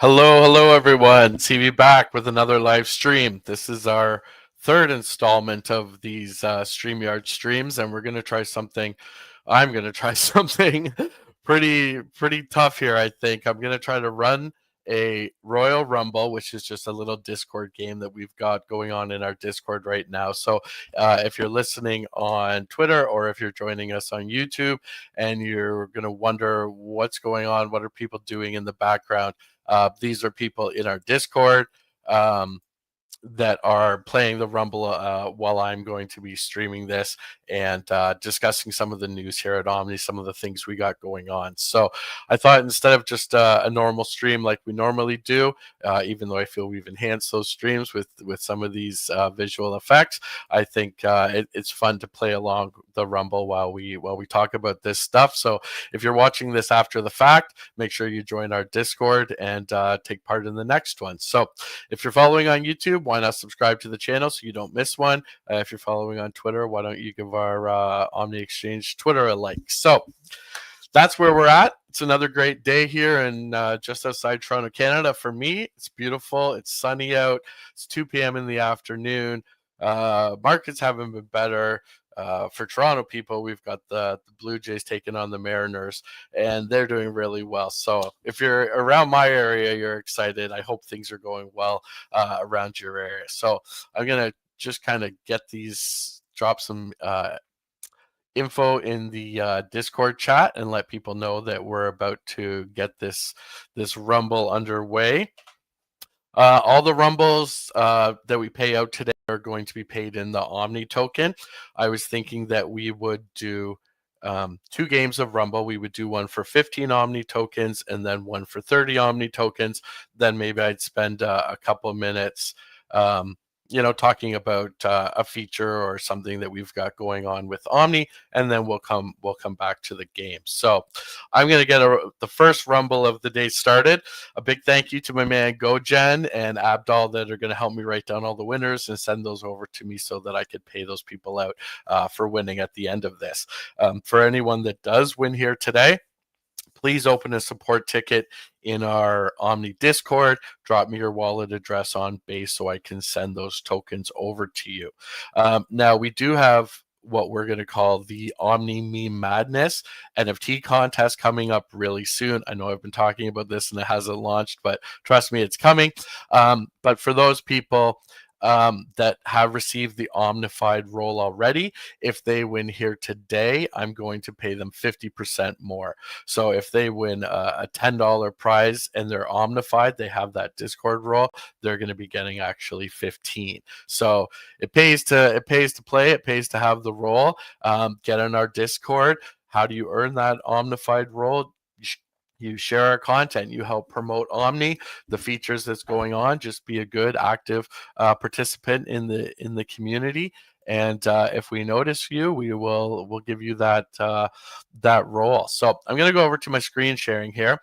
Hello, everyone. TV back with another live stream. This is our third installment of these StreamYard streams, and we're going to try something. I'm going to try something pretty tough here, I think. I'm going to try to run a Royal Rumble, which is just a little Discord game that we've got going on in our Discord right now. So if you're listening on Twitter or if you're joining us on YouTube and you're going to wonder what's going on, what are people doing in the background, these are people in our Discord that are playing the Rumble while I'm going to be streaming this and discussing some of the news here at Omni, some of the things we got going on. So I thought instead of just a normal stream like we normally do, even though I feel we've enhanced those streams with some of these visual effects, I think it's fun to play along the Rumble while we talk about this stuff. So if you're watching this after the fact, make sure you join our Discord and take part in the next one. So if you're following on YouTube, why not subscribe to the channel so you don't miss one? If you're following on Twitter, why don't you give our Omni Exchange Twitter a like? So that's where we're at. It's another great day here in just outside Toronto, Canada. For me, it's beautiful. It's sunny out. It's 2 p.m. in the afternoon. Markets haven't been better. For Toronto people, we've got the Blue Jays taking on the Mariners, and they're doing really well. So if you're around my area, you're excited. I hope things are going well around your area. So I'm going to just kind of drop some info in the Discord chat and let people know that we're about to get this Rumble underway. All the Rumbles that we pay out today are going to be paid in the Omni token. I was thinking that we would do 2 games of Rumble. We would do one for 15 Omni tokens and then one for 30 Omni tokens. Then maybe I'd spend a couple of minutes talking about a feature or something that we've got going on with Omni, and then we'll come back to the game. So I'm going to get the first Rumble of the day started. A big thank you to my man GoGen and Abdal that are going to help me write down all the winners and send those over to me so that I could pay those people out for winning at the end of this. For anyone that does win here today, please open a support ticket in our Omni Discord. Drop me your wallet address on base so I can send those tokens over to you. Now, we do have what we're going to call the Omni Meme Madness NFT contest coming up really soon. I know I've been talking about this and it hasn't launched, but trust me, it's coming. But for those people that have received the Omnified role already, if they win here today, I'm going to pay them 50% more. So if they win a $10 prize and they're Omnified, they have that Discord role, they're going to be getting actually 15. So it pays to play. It pays to have the role. Get on our Discord. How do you earn that Omnified role? You share our content, you help promote Omni, the features that's going on. Just be a good, active participant in the community. And if we notice you, we'll give you that role. So I'm going to go over to my screen sharing here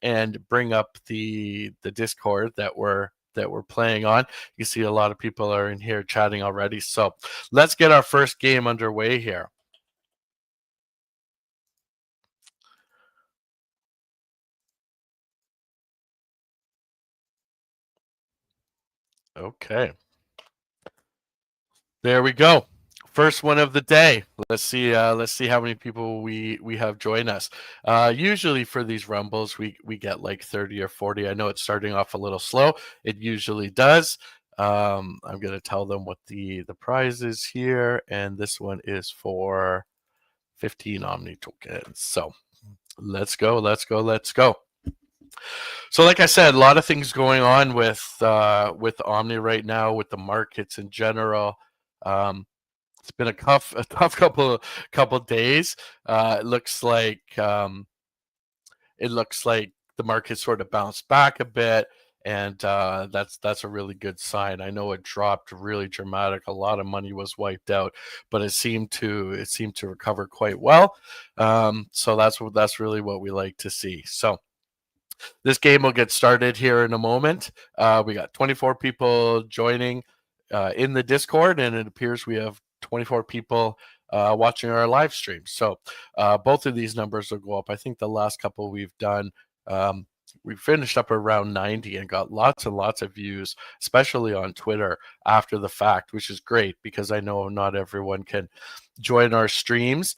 and bring up the Discord that we're playing on. You see a lot of people are in here chatting already. So let's get our first game underway here. Okay. There we go. First one of the day. Let's see how many people we have join us. Usually for these Rumbles, we get like 30 or 40. I know it's starting off a little slow. It usually does. I'm going to tell them what the prize is here, and this one is for 15 Omni tokens. So let's go. So like I said, a lot of things going on with Omni right now, with the markets in general. It's been a tough couple days. It looks like the market sort of bounced back a bit, and that's a really good sign. I know it dropped really dramatic. A lot of money was wiped out, but it seemed to recover quite well. So that's really what we like to see. So this game will get started here in a moment. We got 24 people joining in the Discord, and it appears we have 24 people watching our live stream. So both of these numbers will go up. I think the last couple we've done, we finished up around 90 and got lots and lots of views, especially on Twitter after the fact, which is great because I know not everyone can join our streams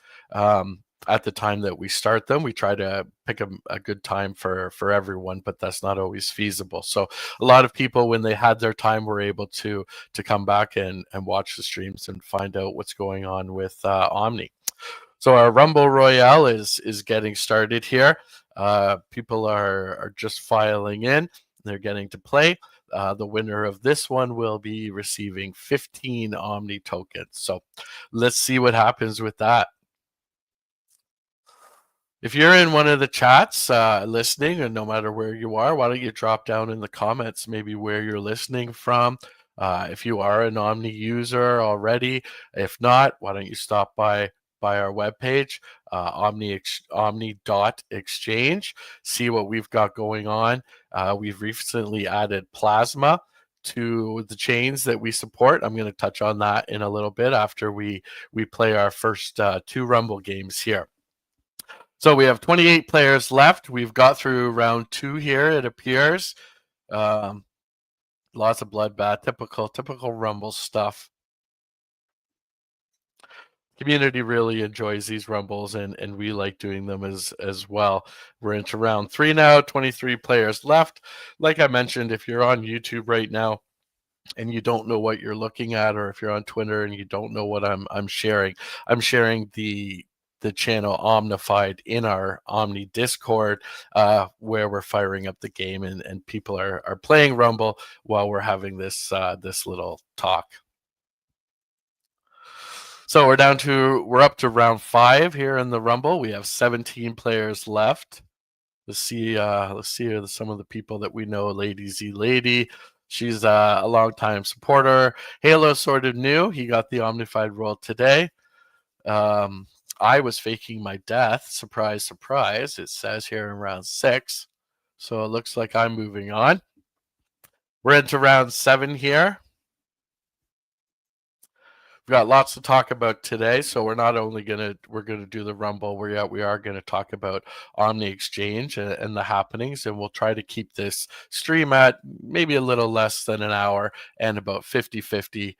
at the time that we start them. We try to pick a good time for everyone, but that's not always feasible. So a lot of people, when they had their time, were able to come back and watch the streams and find out what's going on with Omni. So our Rumble Royale is getting started here. People are just filing in. They're getting to play. The winner of this one will be receiving 15 Omni tokens. So let's see what happens with that. If you're in one of the chats listening, and no matter where you are, why don't you drop down in the comments maybe where you're listening from. If you are an Omni user already, if not, why don't you stop by our webpage, omni.exchange, see what we've got going on. We've recently added plasma to the chains that we support. I'm going to touch on that in a little bit after we play our first 2 Rumble games here. So we have 28 players left. We've got through round 2 here, it appears. Lots of bloodbath, typical Rumble stuff. Community really enjoys these Rumbles, and we like doing them as well. We're into round 3 now, 23 players left. Like I mentioned, if you're on YouTube right now and you don't know what you're looking at, or if you're on Twitter and you don't know what I'm sharing the channel Omnified in our Omni Discord, where we're firing up the game and people are playing Rumble while we're having this little talk. So we're up to round 5 here in the Rumble. We have 17 players left. Let's see some of the people that we know. Lady Z Lady, she's a longtime supporter. Halo sort of new. He got the Omnified role today. I was faking my death. Surprise, surprise. It says here in round 6. So it looks like I'm moving on. We're into round 7 here. We've got lots to talk about today, so we're not only gonna do the Rumble. We are gonna talk about Omni Exchange and the happenings, and we'll try to keep this stream at maybe a little less than an hour and about 50-50.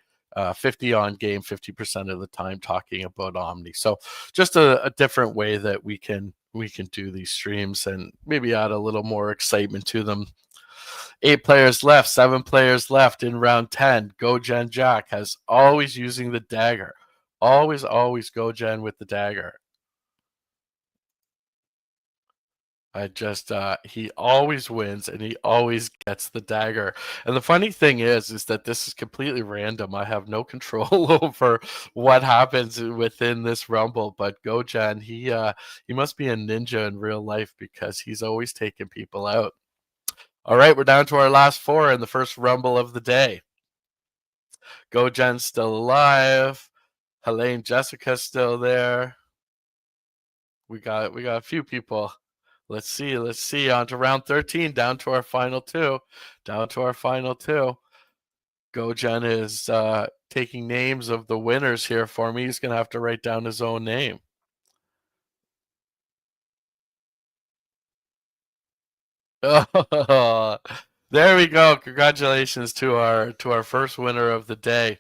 50 on game, 50% of the time talking about Omni. So just a different way that we can do these streams and maybe add a little more excitement to them. 8 players left, 7 players left in round 10. Go Gen Jack has always using the dagger. Always Go Gen with the dagger. He always wins and he always gets the dagger. And the funny thing is that this is completely random. I have no control over what happens within this Rumble, but Go Gen, he must be a ninja in real life because he's always taking people out. All right, we're down to our last 4 in the first Rumble of the day. Go Gen's still alive. Helene Jessica's still there. We got a few people. Let's see. On to round 13, down to our final 2. Go Gen is taking names of the winners here for me. He's going to have to write down his own name. Oh, there we go. Congratulations to our first winner of the day.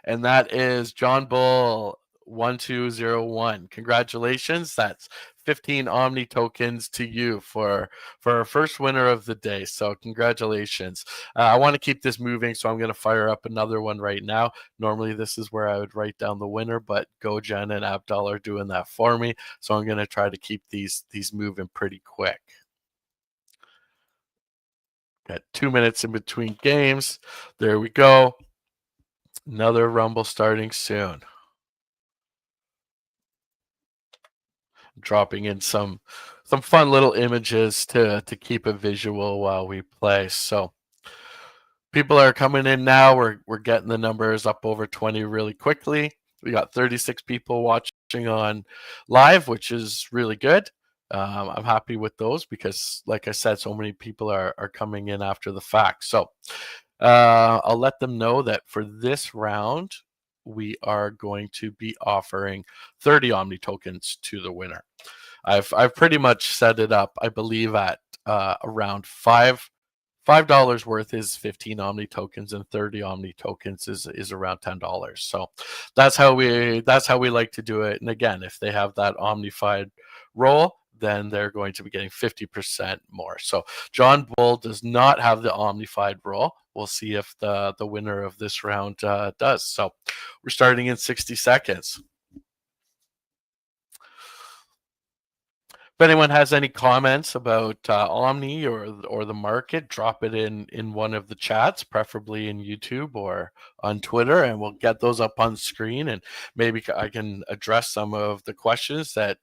And that is John Bull 1201. Congratulations. That's 15 Omni tokens to you for our first winner of the day. So congratulations. I want to keep this moving, so I'm going to fire up another one right now. Normally this is where I would write down the winner, but GoGen and Abdul are doing that for me. So I'm going to try to keep these moving pretty quick. Got 2 minutes in between games. There we go. Another Rumble starting soon. Dropping in some fun little images to keep a visual while we play. So people are coming in now. We're getting the numbers up over 20 really quickly. We got 36 people watching on live, which is really good. I'm happy with those because, like I said, so many people are coming in after the fact. So I'll let them know that for this round, we are going to be offering 30 Omni tokens to the winner. I've pretty much set it up, I believe, at around $5 worth is 15 Omni tokens, and 30 Omni tokens is around $10. So that's how we like to do it. And again, if they have that Omnified role, then they're going to be getting 50% more. So John Bull does not have the Omnified role. We'll see if the winner of this round does. So we're starting in 60 seconds. If anyone has any comments about Omni or the market, drop it in one of the chats, preferably in YouTube or on Twitter, and we'll get those up on screen. And maybe I can address some of the questions that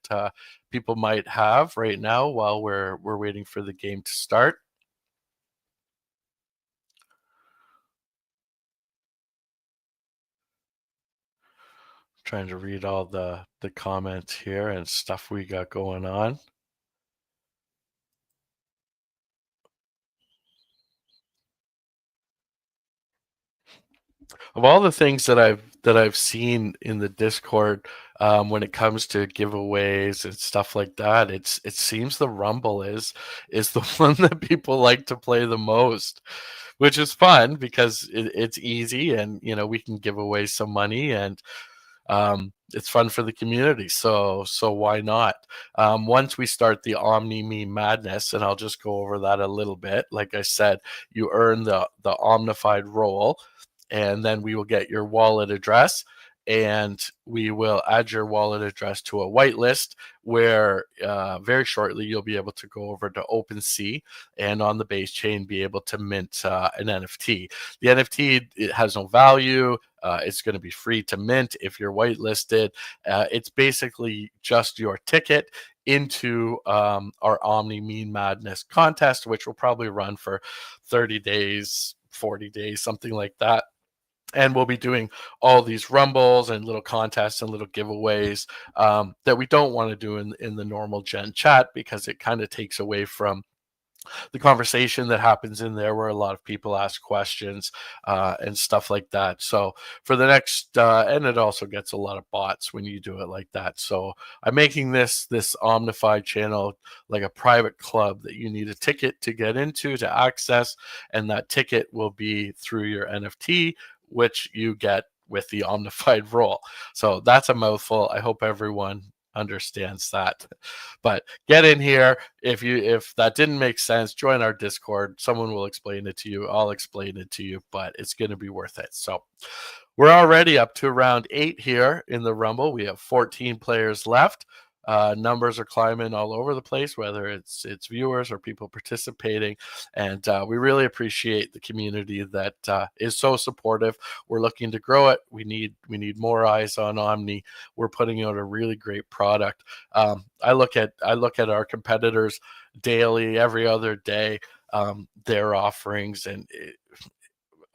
people might have right now while we're waiting for the game to start. Trying to read all the comments here and stuff we got going on. Of all the things that I've seen in the Discord, when it comes to giveaways and stuff like that, it seems the Rumble is the one that people like to play the most, which is fun because it's easy, and we can give away some money, and it's fun for the community. So why not? Once we start the Omni meme madness, and I'll just go over that a little bit. Like I said, you earn the Omnified role, and then we will get your wallet address, and we will add your wallet address to a whitelist where very shortly you'll be able to go over to OpenSea and on the base chain be able to mint an NFT. The NFT, it has no value. It's going to be free to mint if you're whitelisted. It's basically just your ticket into our Omni Meme Madness contest, which will probably run for 30 days, 40 days, something like that. And we'll be doing all these rumbles and little contests and little giveaways that we don't want to do in the normal Gen chat, because it kind of takes away from the conversation that happens in there, where a lot of people ask questions and stuff like that. So for the next, and it also gets a lot of bots when you do it like that. So I'm making this Omnified channel like a private club that you need a ticket to get into, to access, and that ticket will be through your NFT, which you get with the Omnified role. So that's a mouthful. I hope everyone understands that. But get in here. If that didn't make sense, join our Discord. Someone will explain it to you. I'll explain it to you, but it's going to be worth it. So we're already up to round 8 here in the Rumble. We have 14 players left. Numbers are climbing all over the place, whether it's viewers or people participating, and we really appreciate the community that is so supportive. We're looking to grow it. We need more eyes on Omni. We're putting out a really great product. I look at our competitors daily, every other day, their offerings, and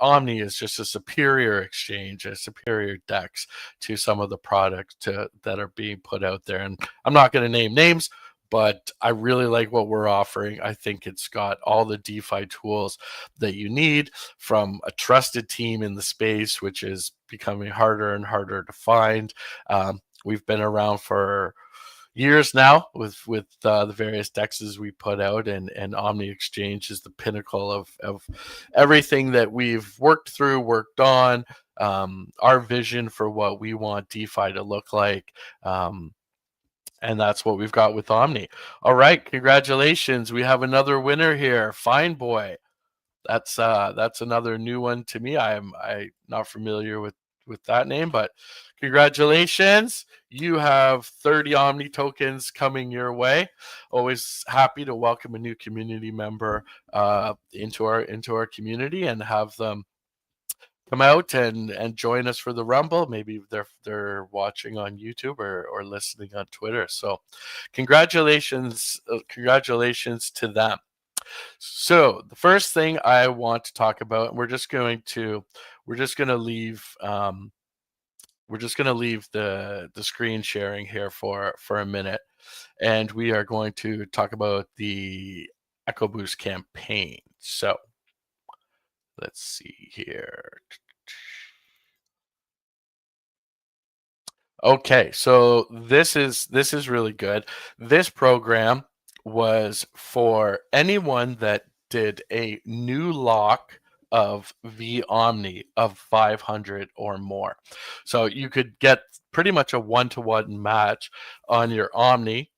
Omni is just a superior exchange, a superior DEX to some of the products that are being put out there. And I'm not going to name names, but I really like what we're offering. I think it's got all the DeFi tools that you need, from a trusted team in the space, which is becoming harder and harder to find. We've been around for years now with the various dexes we put out, and Omni Exchange is the pinnacle of everything that we've worked on, our vision for what we want DeFi to look like, and that's what we've got with Omni. All right, congratulations, we have another winner here, Fine Boy. That's another new one to me. I'm not familiar with that name, but congratulations. You have 30 Omni tokens coming your way. Always happy to welcome a new community member into our community and have them come out and join us for the Rumble. Maybe they're watching on YouTube or listening on Twitter. So congratulations to them. So the first thing I want to talk about, and we're just going to leave the screen sharing here for a minute, and we are going to talk about the EchoBoost campaign. So let's see here. Okay, so this is really good. This program was for anyone that did a new lock of V Omni of 500 or more. So you could get pretty much a one-to-one match on your Omni,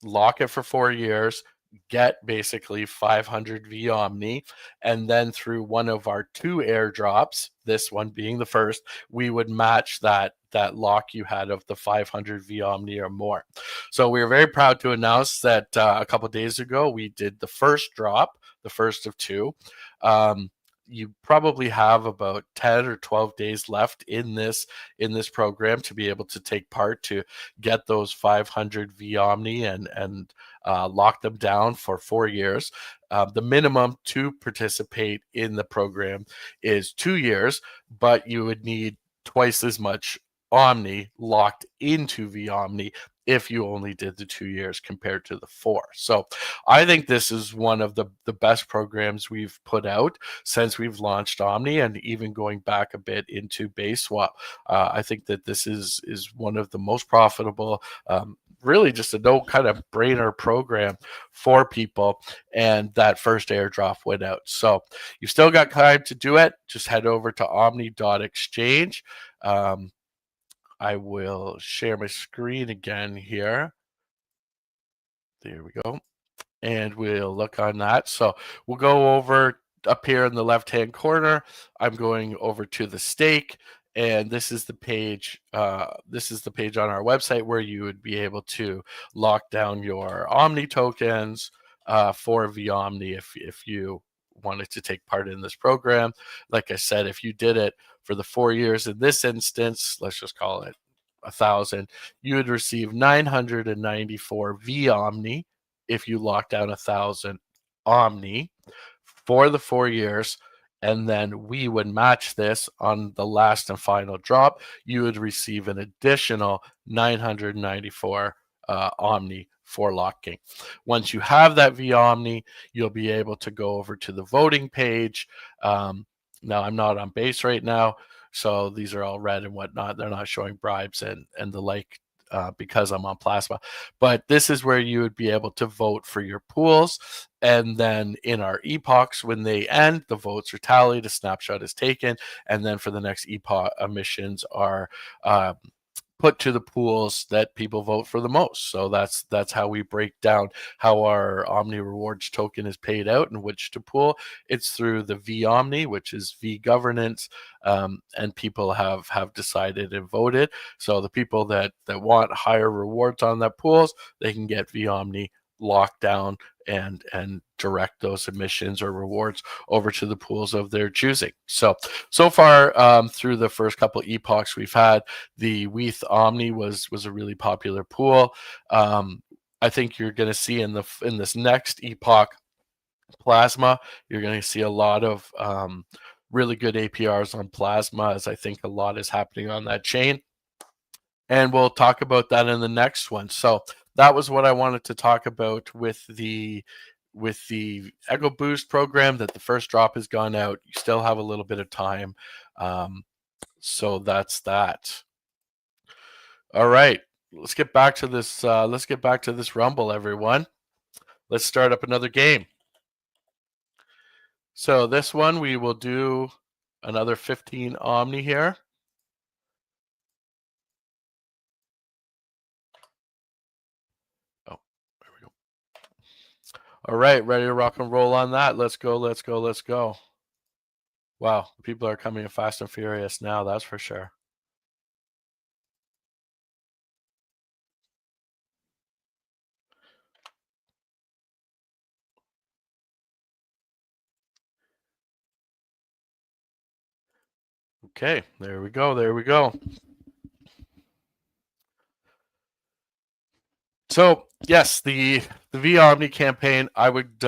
lock it for 4 years, get basically 500 V Omni, and then through one of our two airdrops, this one being the first, we would match that lock you had of the 500 V Omni or more. So we are very proud to announce that a couple days ago we did the first drop, the first of two. You probably have about 10 or 12 days left in this program to be able to take part to get those 500 V Omni and lock them down for 4 years. The minimum to participate in the program is 2 years, but you would need twice as much Omni locked into V Omni if you only did the 2 years compared to the 4. So I think this is one of the best programs we've put out since we've launched Omni, and even going back a bit into base swap. I think that this is one of the most profitable, really just a no kind of brainer program for people. And that first airdrop went out. So you've still got time to do it. Just head over to omni.exchange. I will share my screen again here. There we go. And we'll look on that. So we'll go over up here in the left-hand corner. I'm going over to the stake, and this is the page. This is the page on our website where you would be able to lock down your Omni tokens for vOmni if you wanted to take part in this program. Like I said, if you did it for the 4 years in this instance, let's just call it 1,000, you would receive 994 vOmni if you lock down 1,000 Omni for the 4 years. And then we would match this on the last and final drop. You would receive an additional 994 Omni for locking. Once you have that vOmni, you'll be able to go over to the voting page. Now, I'm not on base right now, so these are all red and whatnot. They're not showing bribes and the like because I'm on Plasma. But this is where you would be able to vote for your pools. And then in our epochs, when they end, the votes are tallied, a snapshot is taken. And then for the next epoch, emissions are put to the pools that people vote for the most. So that's how we break down how our Omni Rewards token is paid out and which to pool. It's through the vOmni, which is V governance, and people have decided and voted. So the people that want higher rewards on that pools, they can get vOmni locked down and direct those emissions or rewards over to the pools of their choosing. So far through the first couple epochs we've had, the Weath Omni was a really popular pool. I think you're going to see in this next epoch, Plasma, you're going to see a lot of really good APRs on Plasma, as I think a lot is happening on that chain. And we'll talk about that in the next one. So that was what I wanted to talk about with the Echo Boost program, that the first drop has gone out. You still have a little bit of time. So that's that. All right, let's get back to this. Let's get back to this Rumble, everyone. Let's start up another game. So this one we will do another 15 Omni here. All right, ready to rock and roll on that. Let's go, let's go, let's go. Wow, people are coming in fast and furious now, that's for sure. Okay, there we go, there we go. So yes, the vOmni campaign, I would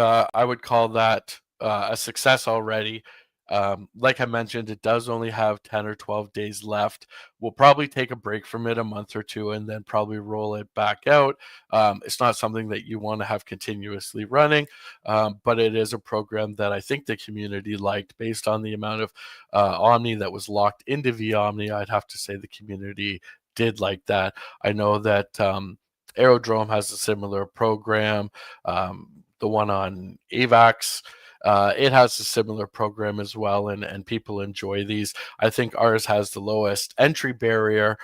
call that a success already. Like I mentioned, it does only have 10 or 12 days left. We'll probably take a break from it a month or two and then probably roll it back out. It's not something that you want to have continuously running, but it is a program that I think the community liked based on the amount of Omni that was locked into vOmni. I'd have to say the community did like that. I know that Aerodrome has a similar program. The one on AVAX, it has a similar program as well, and people enjoy these. I think ours has the lowest entry barrier.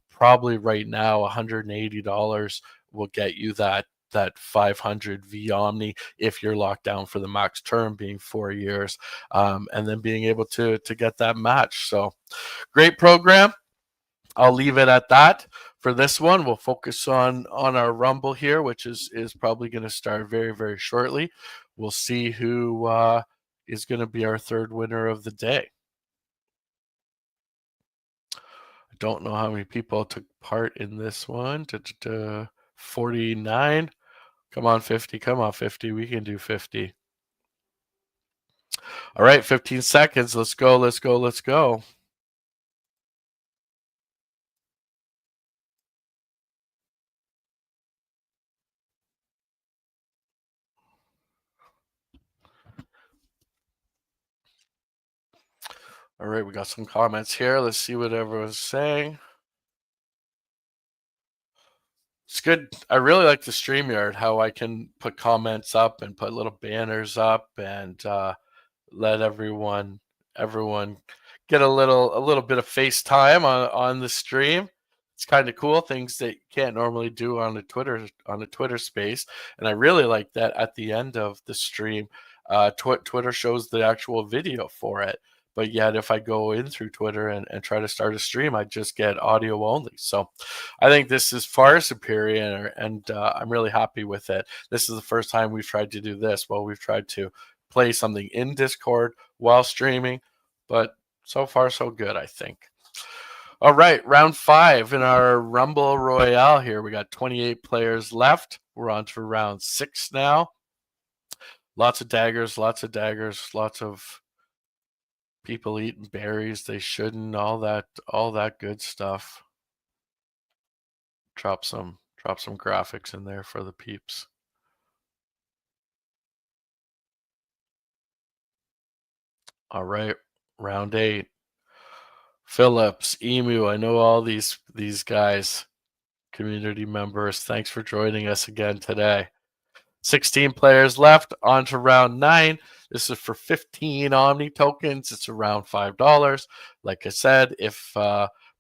Probably right now, $180 will get you that 500 V Omni if you're locked down for the max term being 4 years, and then being able to get that match. So great program. I'll leave it at that for this one. We'll focus on our Rumble here, which is probably going to start very, very shortly. We'll see who is going to be our third winner of the day. I don't know how many people took part in this one. 49. Come on, 50. Come on, 50. We can do 50. All right, 15 seconds. Let's go. Let's go. Let's go. All right, we got some comments here. Let's see what everyone's saying. It's good. I really like the StreamYard, how I can put comments up and put little banners up and let everyone get a little bit of FaceTime on the stream. It's kind of cool, things that you can't normally do on a Twitter space. And I really like that at the end of the stream, Twitter shows the actual video for it. But yet, if I go in through Twitter and try to start a stream, I just get audio only. So I think this is far superior, and I'm really happy with it. This is the first time we've tried to do this. Well, we've tried to play something in Discord while streaming, but so far so good, I think. All right, round 5 in our Rumble Royale here. We got 28 players left. We're on to round 6 now. Lots of daggers, lots of people eating berries they shouldn't, all that good stuff. Drop some graphics in there for the peeps. All right, round 8. Phillips, Emu, I know all these guys, community members. Thanks for joining us again today. 16 players left, on to round 9. This is for 15 Omni tokens. It's around $5. Like I said, if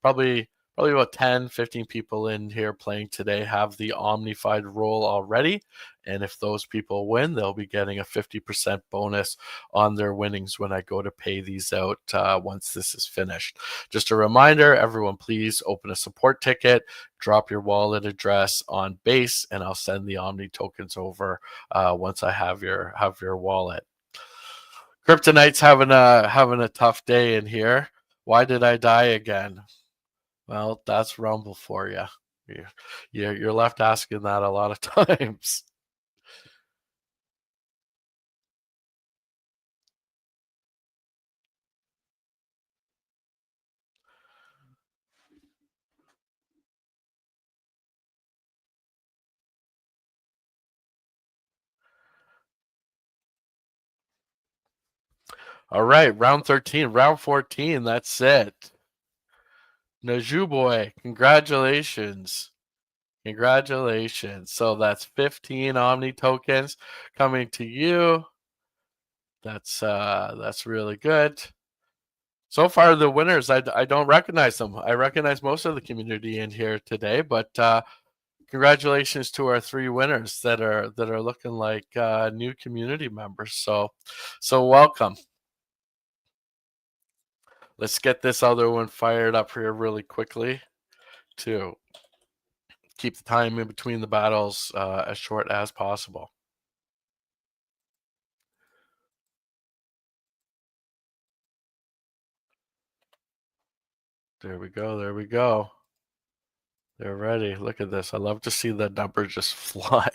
probably about 10, 15 people in here playing today have the Omnified role already. And if those people win, they'll be getting a 50% bonus on their winnings when I go to pay these out once this is finished. Just a reminder, everyone, please open a support ticket, drop your wallet address on base, and I'll send the Omni tokens over once I have your wallet. Kryptonite's having a tough day in here. Why did I die again? Well, that's Rumble for you. You're left asking that a lot of times. All right, round 13, round 14. That's it. Naju boy, congratulations. Congratulations. So that's 15 Omni tokens coming to you. That's really good. So far, the winners, I don't recognize them. I recognize most of the community in here today, but congratulations to our 3 winners that are looking like new community members. So welcome. Let's get this other one fired up here really quickly to keep the time in between the battles as short as possible. There we go. There we go. They're ready. Look at this. I love to see the number just fly.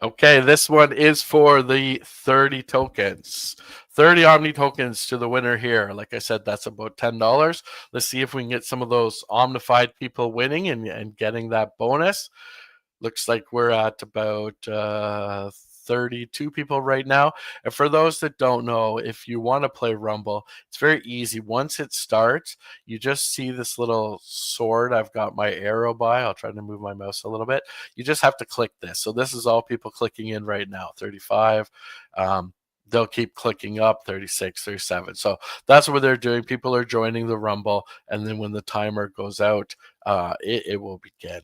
Okay, this one is for the 30 tokens. 30 Omni tokens to the winner here. Like I said, that's about $10. Let's see if we can get some of those Omnified people winning and getting that bonus. Looks like we're at about 32 people right now. And for those that don't know, if you want to play Rumble, it's very easy. Once it starts, you just see this little sword I've got my arrow by. I'll try to move my mouse a little bit. You just have to click this. So this is all people clicking in right now, 35. They'll keep clicking up, 36, 37. So that's what they're doing. People are joining the Rumble, and then when the timer goes out, it will begin.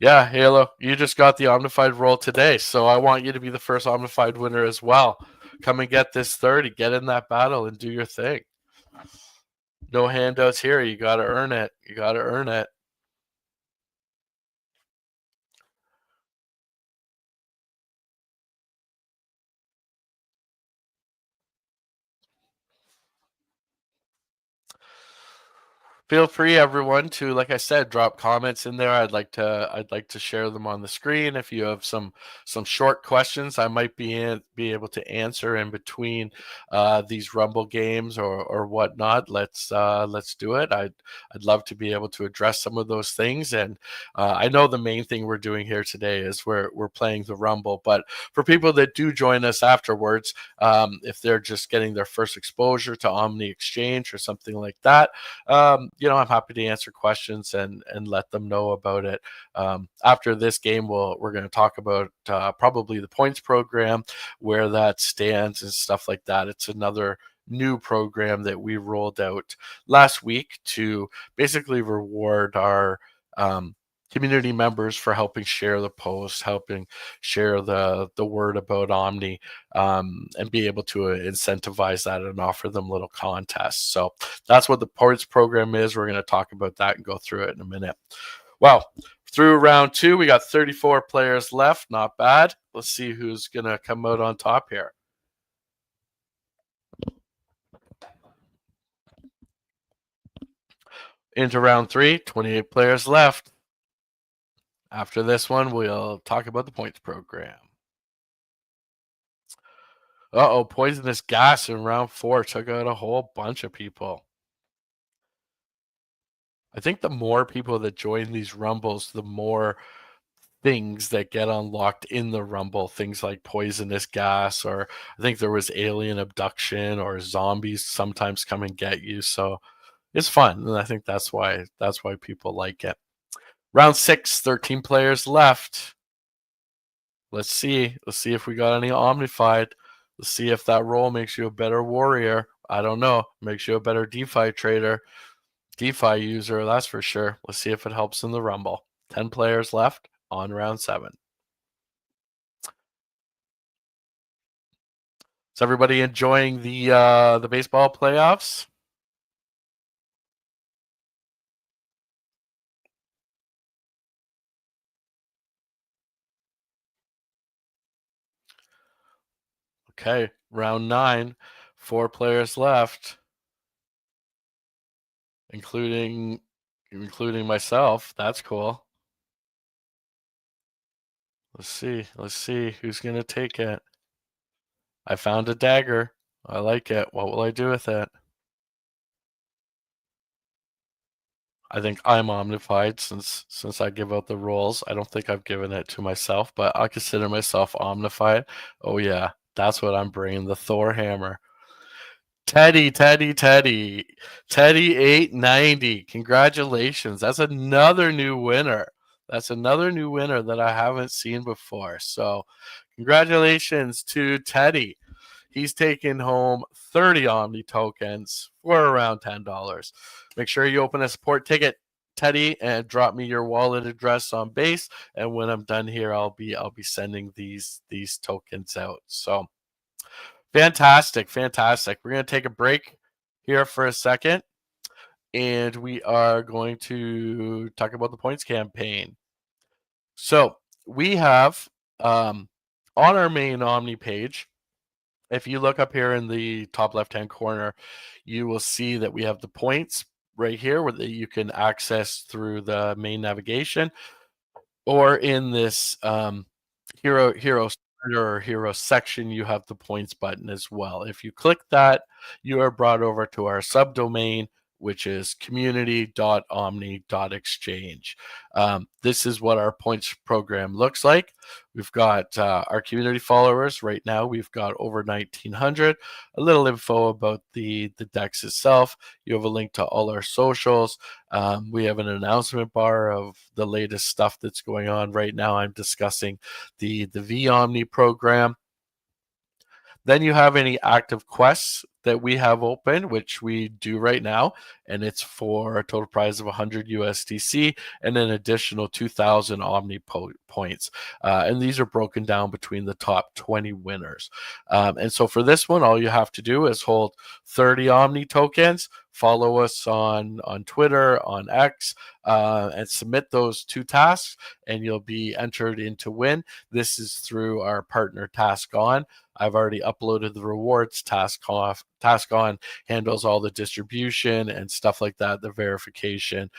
Yeah, Halo, you just got the Omnified roll today, so I want you to be the first Omnified winner as well. Come and get this 30, get in that battle and do your thing. No handouts here. You got to earn it. You got to earn it. Feel free, everyone, to, like I said, drop comments in there. I'd like to share them on the screen. If you have some short questions, I might be able to answer in between these Rumble games or whatnot. Let's do it. I'd love to be able to address some of those things. And I know the main thing we're doing here today is we're playing the Rumble. But for people that do join us afterwards, if they're just getting their first exposure to Omni Exchange or something like that. I'm happy to answer questions and let them know about it. After this game, we're going to talk about probably the points program, where that stands and stuff like that. It's another new program that we rolled out last week to basically reward our community members for helping share the post, helping share the word about Omni, and be able to incentivize that and offer them little contests. So that's what the points program is. We're going to talk about that and go through it in a minute. Well, through round 2, we got 34 players left. Not bad. Let's see who's going to come out on top here. Into round 3, 28 players left. After this one, we'll talk about the points program. Uh-oh, poisonous gas in round 4 took out a whole bunch of people. I think the more people that join these Rumbles, the more things that get unlocked in the Rumble, things like poisonous gas, or I think there was alien abduction, or zombies sometimes come and get you. So it's fun, and I think that's why people like it. Round 6, 13 players left. Let's see if we got any Omnified. Let's see if that role makes you a better warrior. I don't know. Makes you a better DeFi trader, DeFi user, that's for sure. Let's see if it helps in the Rumble. 10 players left on round 7. Is everybody enjoying the baseball playoffs? Okay, round 9, 4 players left, including myself. That's cool. Let's see who's gonna take it. I found a dagger. I like it. What will I do with it? I think I'm omnified since I give out the rolls. I don't think I've given it to myself, but I consider myself omnified. Oh yeah, that's what I'm bringing, the Thor hammer. Teddy 890. Congratulations. That's another new winner. That's another new winner that I haven't seen before. So congratulations to Teddy. He's taking home 30 Omni tokens for around $10. Make sure you open a support ticket, Teddy, and drop me your wallet address on base. And when I'm done here, I'll be sending these tokens out. So fantastic. We're gonna take a break here for a second, and we are going to talk about the points campaign. So we have on our main Omni page, if you look up here in the top left-hand corner, you will see that we have the points right here where you can access through the main navigation, or in this hero or hero section, you have the points button as well. If you click that, you are brought over to our subdomain which is community.omni.exchange. This is what our points program looks like. We've got our community followers right now. We've got over 1,900. A little info about the DEX itself. You have a link to all our socials. We have an announcement bar of the latest stuff that's going on right now. I'm discussing the Omni program. Then you have any active quests that we have open, which we do right now, and it's for a total prize of 100 USDC and an additional 2,000 Omni points. And these are broken down between the top 20 winners. And so for this one, all you have to do is hold 30 Omni tokens, follow us on Twitter, on X, and submit those 2 tasks, and you'll be entered in to win. This is through our partner Task On. I've already uploaded the rewards. Task On handles all the distribution and stuff like that, the verification.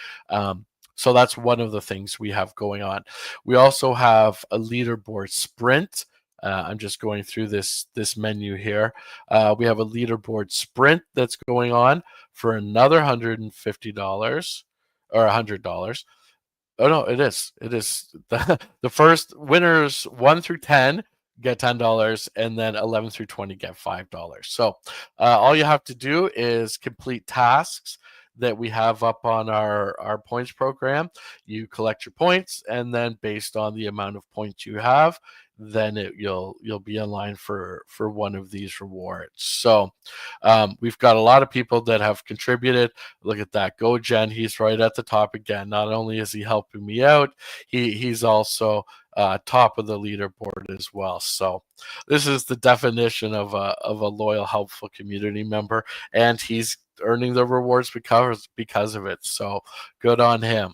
So that's one of the things we have going on. We also have a leaderboard sprint. I'm just going through this menu here. We have a leaderboard sprint that's going on for another $150 or $100. Oh no, it is. The first winners 1 through 10 get $10, and then 11 through 20 get $5. So all you have to do is complete tasks that we have up on our points program. You collect your points, and then based on the amount of points you have, then you'll be in line for one of these rewards. So we've got a lot of people that have contributed. Look at that, GoGen, he's right at the top again. Not only is he helping me out, he's also top of the leaderboard as well. So this is the definition of a loyal, helpful community member, and he's earning the rewards because of it. So good on him.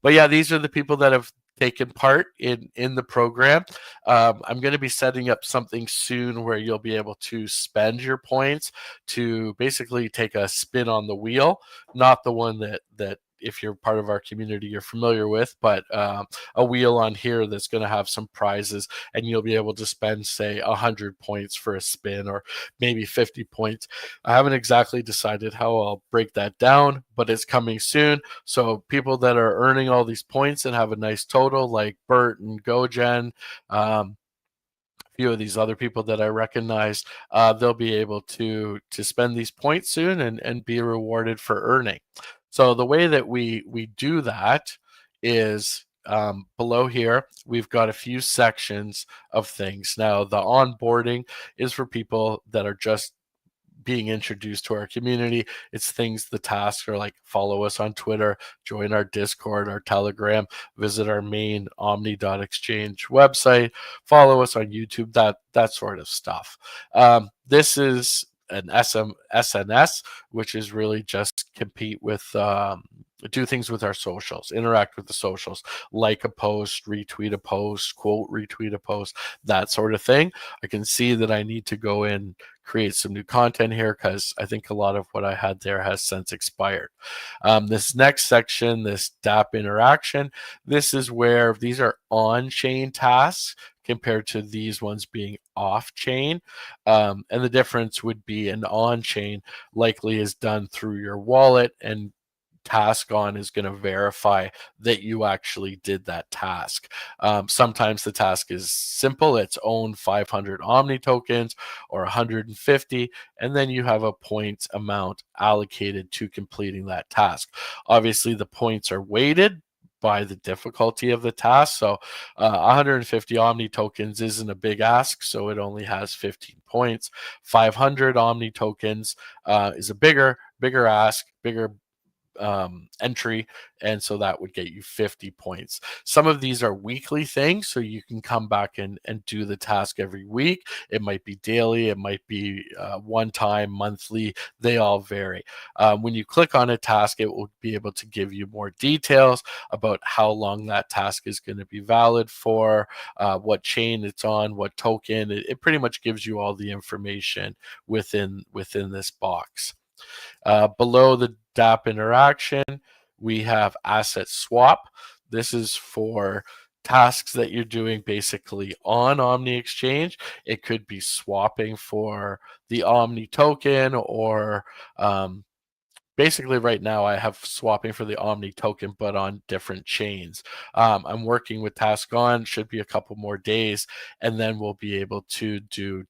But yeah, these are the people that have taken part in the program. I'm going to be setting up something soon where you'll be able to spend your points to basically take a spin on the wheel, not the one that if you're part of our community you're familiar with, but a wheel on here that's going to have some prizes, and you'll be able to spend, say, 100 points for a spin, or maybe 50 points. I haven't exactly decided how I'll break that down, but it's coming soon. So people that are earning all these points and have a nice total, like Bert and GoGen, few of these other people that I recognize, they'll be able to spend these points soon and be rewarded for earning. So the way that we do that is below here, we've got a few sections of things. Now, the onboarding is for people that are just being introduced to our community. It's things, the tasks are like follow us on Twitter, join our Discord, our Telegram, visit our main omni.exchange website, follow us on YouTube, that sort of stuff. This is an SNS, which is really just compete with do things with our socials, interact with the socials, like a post, retweet a post, quote retweet a post, that sort of thing. I can see that I need to go in, create some new content here, because I think a lot of what I had there has since expired. This next section, this DApp interaction, this is where these are on-chain tasks compared to these ones being off-chain. And the difference would be an on-chain likely is done through your wallet, and Task On is going to verify that you actually did that task. Sometimes the task is simple. It's own 500 Omni tokens or 150, and then you have a points amount allocated to completing that task. Obviously, the points are weighted by the difficulty of the task. So 150 Omni tokens isn't a big ask, so it only has 15 points. 500 Omni tokens is a bigger ask, bigger entry, and so that would get you 50 points. Some of these are weekly things, so you can come back and do the task every week. It might be daily, it might be one time, monthly, they all vary. When you click on a task, it will be able to give you more details about how long that task is going to be valid for, what chain it's on, what token. It pretty much gives you all the information within this box. Below the DApp interaction, we have asset swap. This is for tasks that you're doing basically on Omni Exchange. It could be swapping for the Omni token, or basically right now I have swapping for the Omni token, but on different chains. I'm working with Task On, should be a couple more days, and then we'll be able to do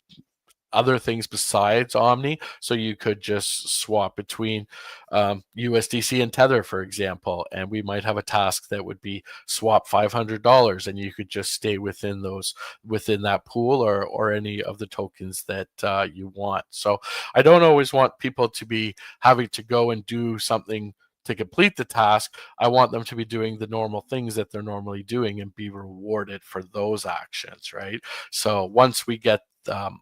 other things besides Omni. So you could just swap between USDC and Tether, for example, and we might have a task that would be swap $500, and you could just stay within that pool or any of the tokens that you want. So I don't always want people to be having to go and do something to complete the task. I want them to be doing the normal things that they're normally doing and be rewarded for those actions, right? So once we get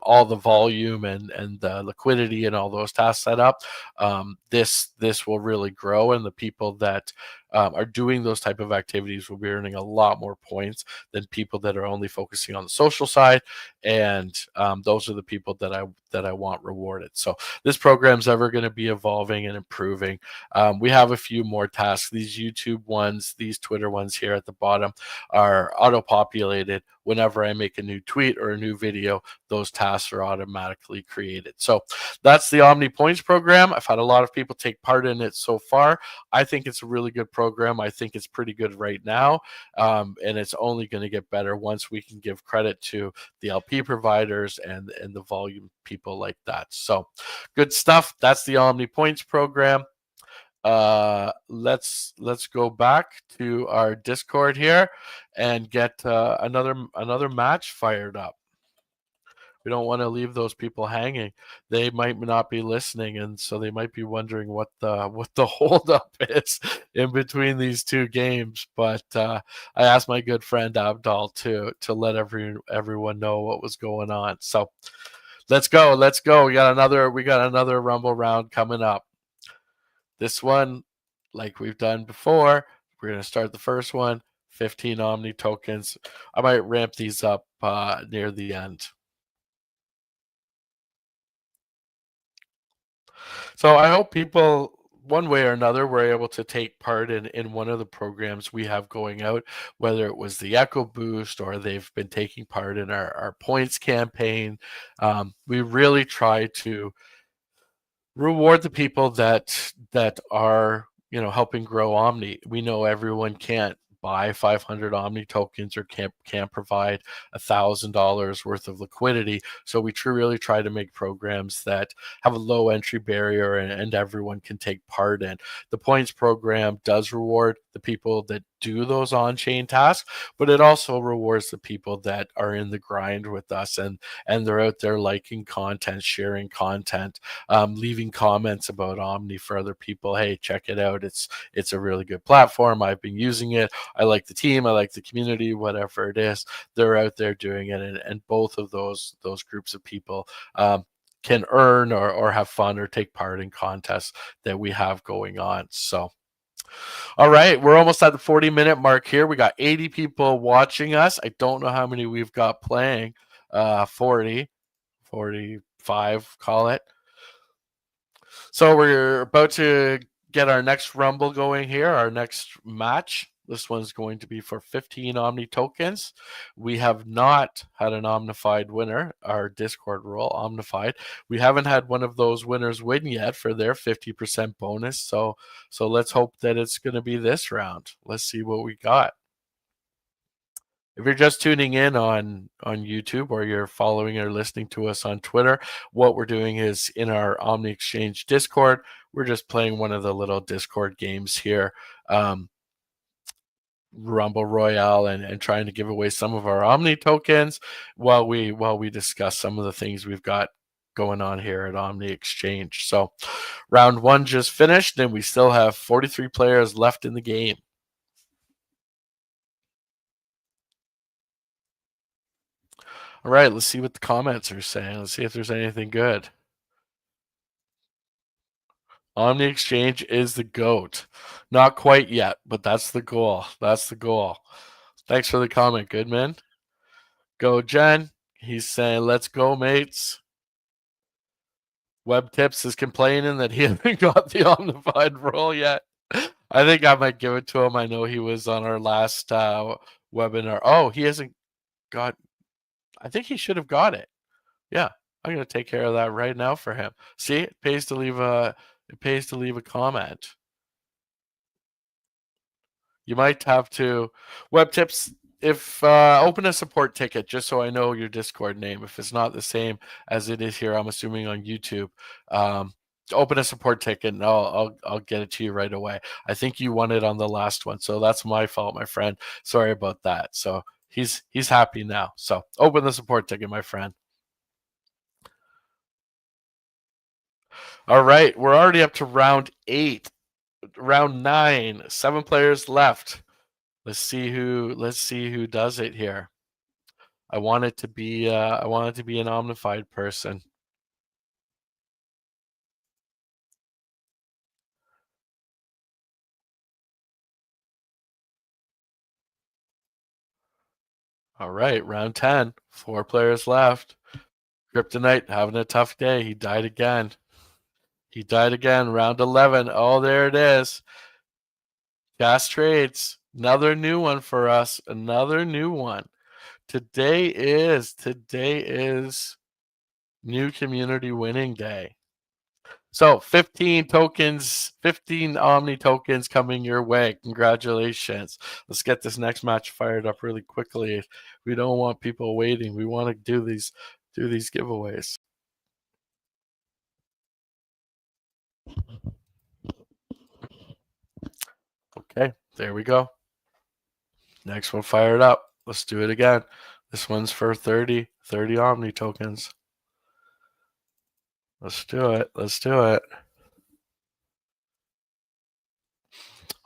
all the volume and the liquidity and all those tasks set up, this will really grow, and the people that are doing those type of activities will be earning a lot more points than people that are only focusing on the social side. And those are the people that I want rewarded. So this program's ever going to be evolving and improving. We have a few more tasks. These YouTube ones, these Twitter ones here at the bottom are auto-populated. Whenever I make a new tweet or a new video, those tasks are automatically created. So that's the Omni Points program. I've had a lot of people take part in it so far. I think it's a really good program. I think it's pretty good right now, and it's only going to get better once we can give credit to the LP providers and the volume people like that. So good stuff. That's the Omni Points program. Let's go back to our Discord here and get another match fired up. We don't want to leave those people hanging. They might not be listening, and so they might be wondering what the holdup is in between these two games. But I asked my good friend Abdal to let everyone know what was going on. So let's go. We got another Rumble round coming up. This one, like we've done before, we're going to start the first one, 15 Omni tokens. I might ramp these up near the end. So I hope people, one way or another, were able to take part in one of the programs we have going out, whether it was the Echo Boost or they've been taking part in our points campaign. We really try to reward the people that are helping grow Omni. We know everyone can't buy 500 Omni tokens or can't provide $1,000 worth of liquidity, so we really try to make programs that have a low entry barrier and everyone can take part in. The points program does reward the people that do those on-chain tasks, but it also rewards the people that are in the grind with us and they're out there liking content, sharing content, leaving comments about Omni for other people. Hey, check it out. It's a really good platform. I've been using it. I like the team. I like the community, whatever it is. They're out there doing it. And both of those groups of people can earn or have fun or take part in contests that we have going on. So, all right, we're almost at the 40-minute mark here. We got 80 people watching us. I don't know how many we've got playing. 40, 45, call it. So we're about to get our next Rumble going here, our next match. This one's going to be for 15 Omni tokens. We have not had an Omnified winner, our Discord rule, Omnified. We haven't had one of those winners win yet for their 50% bonus. So let's hope that it's going to be this round. Let's see what we got. If you're just tuning in on YouTube or you're following or listening to us on Twitter, what we're doing is in our Omni Exchange Discord, we're just playing one of the little Discord games here, Rumble Royale, and trying to give away some of our Omni tokens while we discuss some of the things we've got going on here at Omni Exchange. So round one just finished, and we still have 43 players left in the game. All right, let's see what the comments are saying. Let's see if there's anything good. Omni Exchange is the GOAT. Not quite yet, but that's the goal. That's the goal. Thanks for the comment, Goodman. Go, Jen. He's saying, let's go, mates. Web Tips is complaining that he hasn't got the Omnified role yet. I think I might give it to him. I know he was on our last webinar. Oh, he hasn't got... I think he should have got it. Yeah, I'm going to take care of that right now for him. See, it pays to leave a It pays to leave a comment. You might have to web tips if open a support ticket just so I know your Discord name. If it's not the same as it is here, I'm assuming on YouTube. Um, open a support ticket and I'll get it to you right away. I think you won it on the last one, so that's my fault, my friend. Sorry about that. So he's happy now. So open the support ticket, my friend. All right, we're already up to round 8, round 9, 7 players left. Let's see who does it here. I want it to be an Omnified person. All right, round 10, 4 players left. Kryptonite having a tough day. He died again. He died again. Round 11. Oh, there it is. Gas trades. Another new one for us. Another new one. Today is new community winning day. So 15 tokens, 15 Omni tokens coming your way. Congratulations. Let's get this next match fired up really quickly. We don't want people waiting. We want to do these giveaways. Okay, there we go. Next one fired up. Let's do it again. This one's for 30 Omni tokens. Let's do it. Let's do it.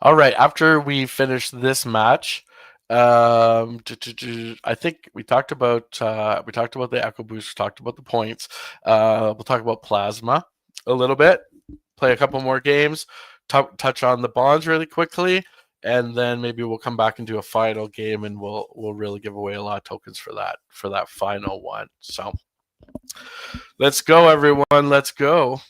All right. After we finish this match, I think we talked about the Echo Boost, we talked about the points. We'll talk about Plasma a little bit, play a couple more games, touch on the bonds really quickly, and then maybe we'll come back and do a final game, and we'll really give away a lot of tokens for that final one. So let's go, everyone. Let's go.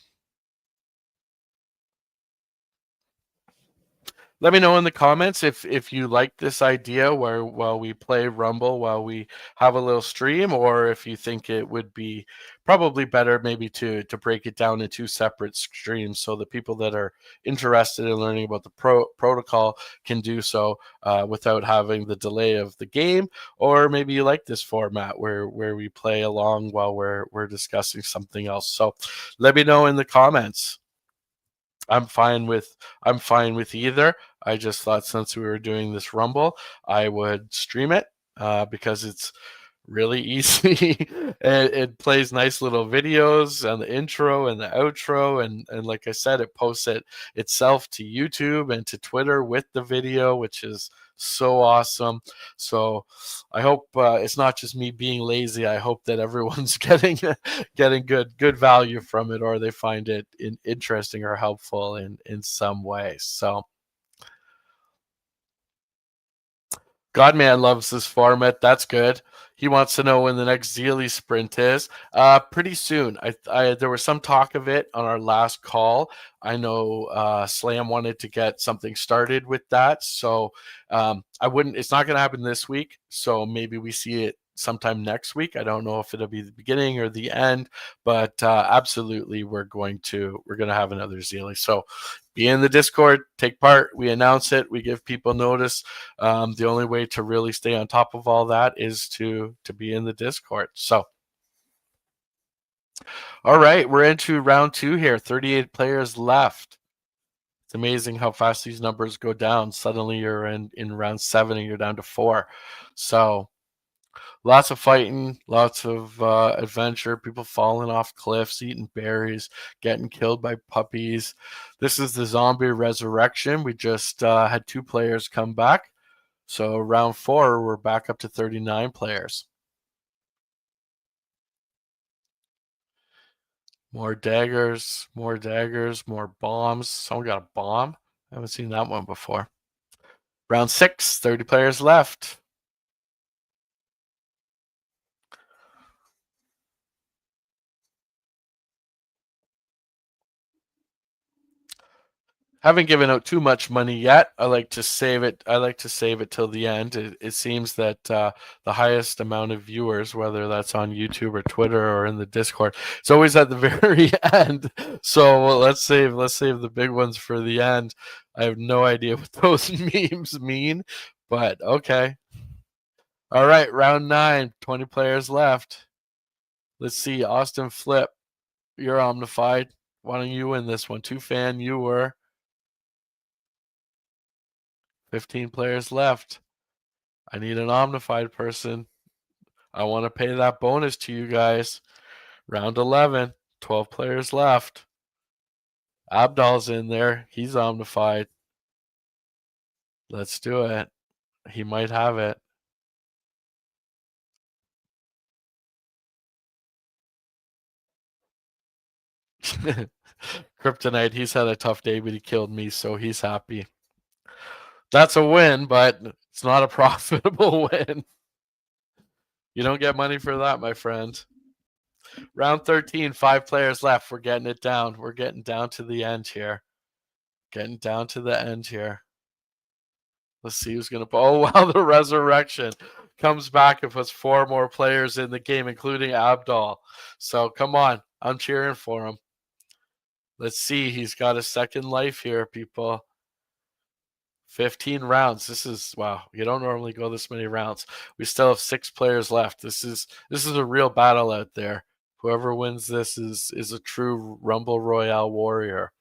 Let me know in the comments if you like this idea where while we play Rumble while we have a little stream, or if you think it would be probably better maybe to break it down into separate streams so the people that are interested in learning about the protocol can do so without having the delay of the game, or maybe you like this format where we play along while we're discussing something else. So let me know in the comments. I'm fine with either. I just thought since we were doing this Rumble, I would stream it because it's really easy. It plays nice little videos and the intro and the outro, and like I said, it posts it itself to YouTube and to Twitter with the video, which is so awesome. So I hope it's not just me being lazy. I hope that everyone's getting good value from it, or they find it interesting or helpful in some way. So Godman loves this format. That's good. He wants to know when the next Zealy sprint is. Pretty soon. There was some talk of it on our last call. I know Slam wanted to get something started with that, so I wouldn't. It's not going to happen this week. So maybe we see it sometime next week. I don't know if it'll be the beginning or the end, but absolutely we're going to have another Zealy. So be in the Discord, take part. We announce it. We give people notice. The only way to really stay on top of all that is to be in the Discord. So, all right, we're into round 2 here. 38 players left. It's amazing how fast these numbers go down. Suddenly you're in round 7 and you're down to 4. So lots of fighting, lots of adventure, people falling off cliffs, eating berries, getting killed by puppies. This is the zombie resurrection. We just had 2 players come back. So round 4, we're back up to 39 players. More daggers, more bombs. Someone got a bomb. I haven't seen that one before. Round 6, 30 players left. Haven't given out too much money yet. I like to save it. I like to save it till the end. It seems that the highest amount of viewers, whether that's on YouTube or Twitter or in the Discord, it's always at the very end. So let's save the big ones for the end. I have no idea what those memes mean, but okay. All right, round 9, 20 players left. Let's see, Austin Flip, you're Omnified. Why don't you win this one? 2fan, you were. 15 players left. I need an Omnified person. I want to pay that bonus to you guys. Round 11, 12 players left. Abdal's in there. He's Omnified. Let's do it. He might have it. Kryptonite, he's had a tough day, but he killed me, so he's happy. That's a win, but it's not a profitable win. You don't get money for that, my friend. Round 13, 5 players left. We're getting it down. We're getting down to the end here. Getting down to the end here. Let's see who's going to. Oh, wow, the resurrection comes back and puts 4 more players in the game, including Abdal. So come on. I'm cheering for him. Let's see. He's got a second life here, people. 15 rounds. This is wow. You don't normally go this many rounds. We still have 6 players left. This is a real battle out there. Whoever wins this is a true Rumble Royale warrior.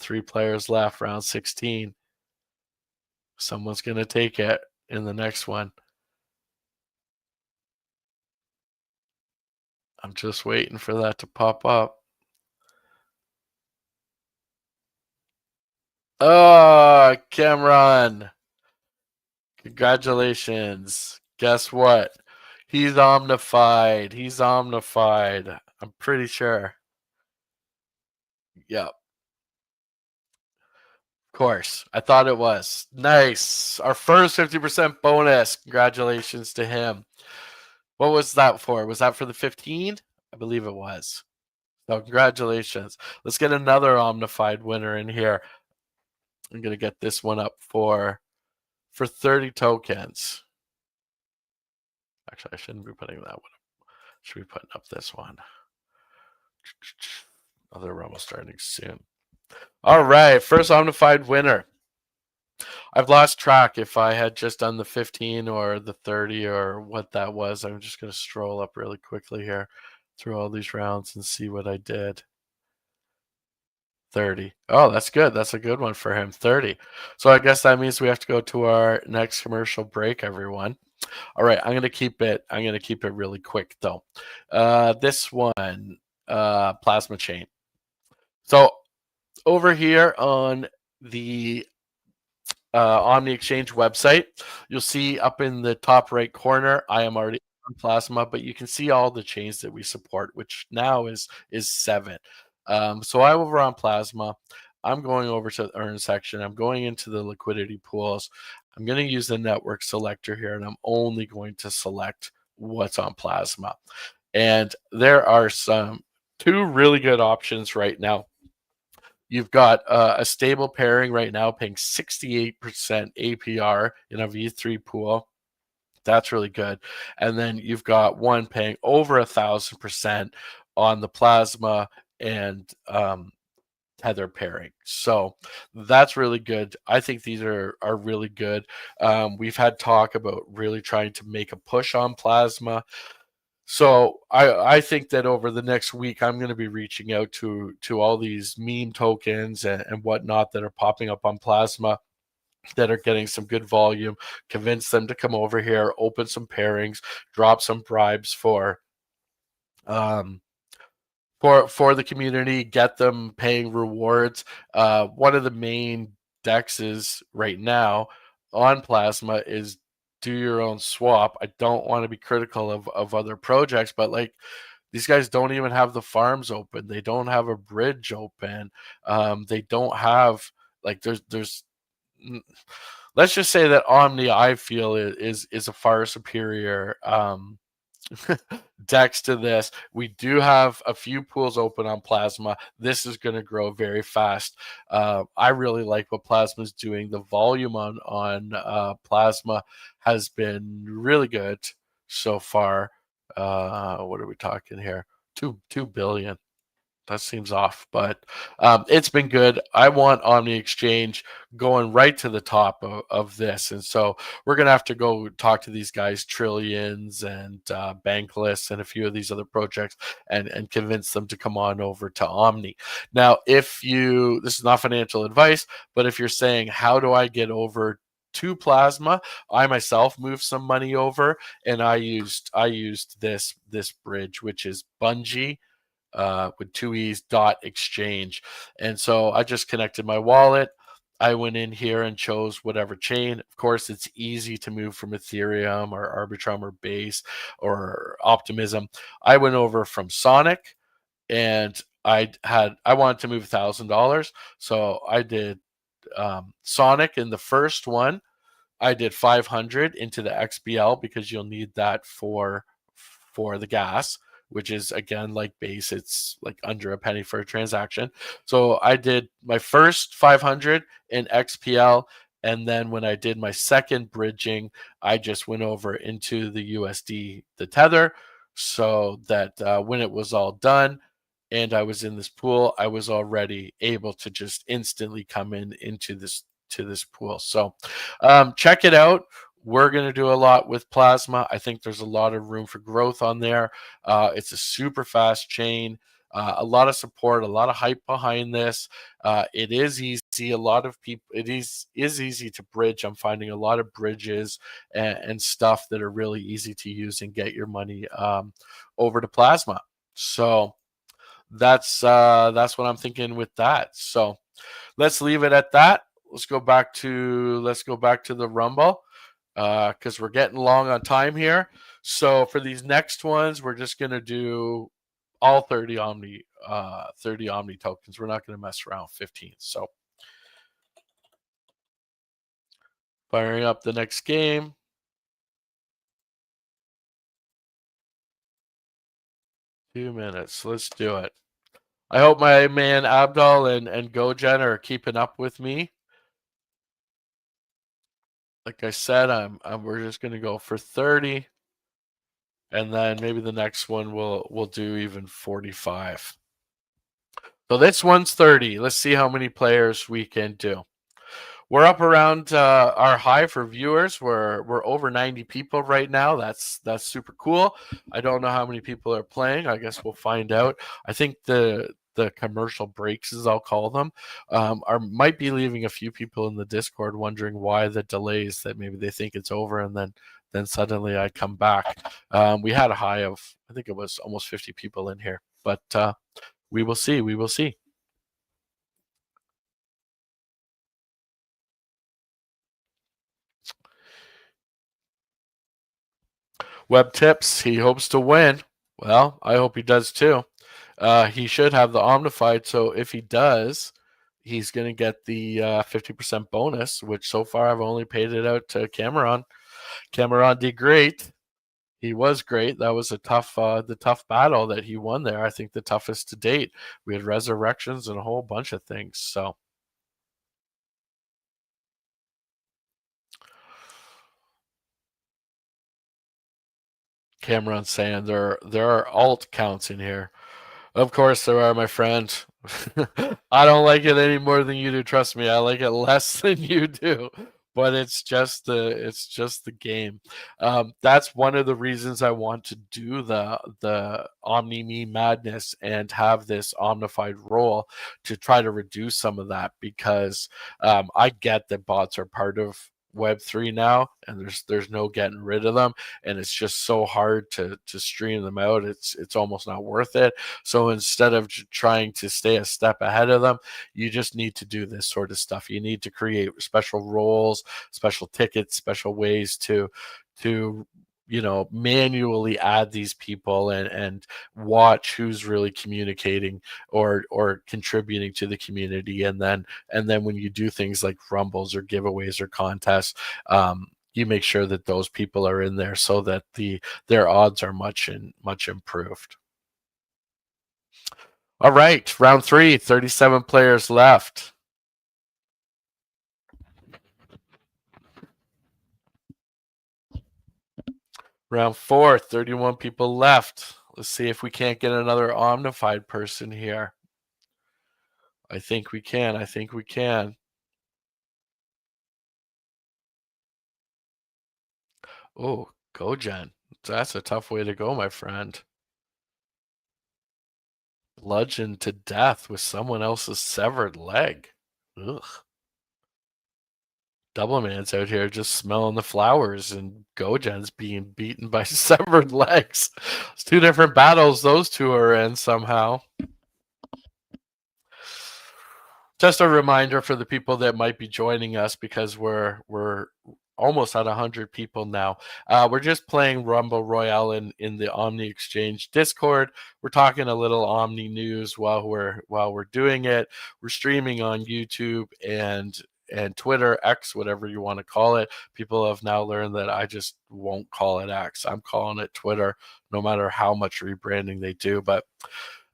3 players left, round 16. Someone's going to take it in the next one. I'm just waiting for that to pop up. Oh, Cameron. Congratulations. Guess what? He's Omnified. He's Omnified. I'm pretty sure. Yep. Of course. I thought it was. Nice. Our first 50% bonus. Congratulations to him. What was that for? Was that for the 15? I believe it was. So congratulations. Let's get another Omnified winner in here. I'm going to get this one up for 30 tokens. Actually, I shouldn't be putting that one up. Should be putting up this one. Other Rumble starting soon. All right, first Omnified winner. I've lost track if I had just done the 15 or the 30 or what that was. I'm just going to stroll up really quickly here through all these rounds and see what I did. 30. Oh, that's good. That's a good one for him. 30. So I guess that means we have to go to our next commercial break, everyone. All right, I'm gonna keep it really quick though. This one, plasma chain. So over here on the Omni Exchange website, you'll see up in the top right corner, I am already on Plasma, but you can see all the chains that we support, which now is 7. So I'm over on Plasma. I'm going over to the earn section. I'm going into the liquidity pools. I'm going to use the network selector here, and I'm only going to select what's on Plasma. And there are 2 really good options right now. You've got a stable pairing right now paying 68% APR in a V3 pool. That's really good. And then you've got one paying over 1,000% on the Plasma and Tether pairing. So that's really good. I think these are really good. We've had talk about really trying to make a push on Plasma. So I think that over the next week, I'm going to be reaching out to all these meme tokens and whatnot that are popping up on Plasma that are getting some good volume, convince them to come over here, open some pairings, drop some bribes for the community, get them paying rewards. One of the main dexes right now on Plasma is do your own swap. I don't want to be critical of other projects, but like these guys don't even have the farms open. They don't have a bridge open. They don't have like there's let's just say that Omni I feel is a far superior decks to this. We do have a few pools open on Plasma. This is going to grow very fast. I really like what Plasma is doing. The volume on Plasma has been really good so far. What are we talking here? Two billion. That seems off, but it's been good. I want Omni Exchange going right to the top of this, and so we're gonna have to go talk to these guys, Trillions and Bankless, and a few of these other projects, and convince them to come on over to Omni. Now, if you, this is not financial advice, but if you're saying, how do I get over to Plasma? I myself moved some money over, and I used this bridge, which is Bungee with two E's .exchange. And so I just connected my wallet. I went in here and chose whatever chain. Of course, it's easy to move from Ethereum or Arbitrum or Base or Optimism. I went over from Sonic, and I wanted to move $1,000, so I did Sonic in the first one. I did 500 into the XBL because you'll need that for the gas, which is again like base. It's like under a penny for a transaction. So I did my first 500 in XPL, and then when I did my second bridging, I just went over into the USD, the tether, so that when it was all done and I was in this pool, I was already able to just instantly come into this pool. So check it out. We're going to do a lot with Plasma. I think there's a lot of room for growth on there. It's a super fast chain, a lot of support, a lot of hype behind this. It is easy. A lot of people, it is easy to bridge. I'm finding a lot of bridges and stuff that are really easy to use and get your money over to Plasma. So that's what I'm thinking with that. So let's leave it at that. Let's go back to the Rumble because we're getting long on time here. So for these next ones, we're just gonna do all 30 Omni tokens. We're not gonna mess around 15. So firing up the next game. Two minutes. Let's do it. I hope my man Abdul and GoGen are keeping up with me. Like I said, we're just gonna go for 30, and then maybe the next one we'll do even 45. So this one's 30. Let's see how many players we can do. We're up around our high for viewers. We're over 90 people right now. That's super cool. I don't know how many people are playing. I guess we'll find out. I think the commercial breaks, as I'll call them, might be leaving a few people in the Discord wondering why the delays. That maybe they think it's over, and then suddenly I come back. We had a high of, I think it was almost 50 people in here, but we will see. We will see. Web tips. He hopes to win. Well, I hope he does too. He should have the Omnified. So if he does, he's going to get the 50% bonus, which so far I've only paid it out to Cameron. Cameron did great. He was great. That was a the tough battle that he won there. I think the toughest to date. We had resurrections and a whole bunch of things. So Cameron saying there are alt counts in here. Of course there are, my friend. I don't like it any more than you do. Trust me, I like it less than you do. But it's just the game. That's one of the reasons I want to do the Omni Me Madness and have this Omnified role to try to reduce some of that, because I get that bots are part of Web3 now, and there's no getting rid of them, and it's just so hard to stream them out. It's almost not worth it. So instead of trying to stay a step ahead of them, you just need to do this sort of stuff. You need to create special roles, special tickets, special ways to manually add these people and watch who's really communicating or contributing to the community, and then when you do things like rumbles or giveaways or contests, you make sure that those people are in there so that their odds are much improved. All right, round 3, 37 players left. Round 4, 31 people left. Let's see if we can't get another Omnified person here. I think we can. I think we can. Oh, go Jen. That's a tough way to go, my friend. Bludgeoned to death with someone else's severed leg. Ugh. Double Man's out here just smelling the flowers, and Gojen's being beaten by severed legs. It's 2 different battles those 2 are in somehow. Just a reminder for the people that might be joining us, because we're almost at 100 people now. We're just playing Rumble Royale in the Omni Exchange Discord. We're talking a little Omni news while we're doing it. We're streaming on YouTube and Twitter, X, whatever you want to call it. People have now learned that I just won't call it X. I'm calling it Twitter, no matter how much rebranding they do. But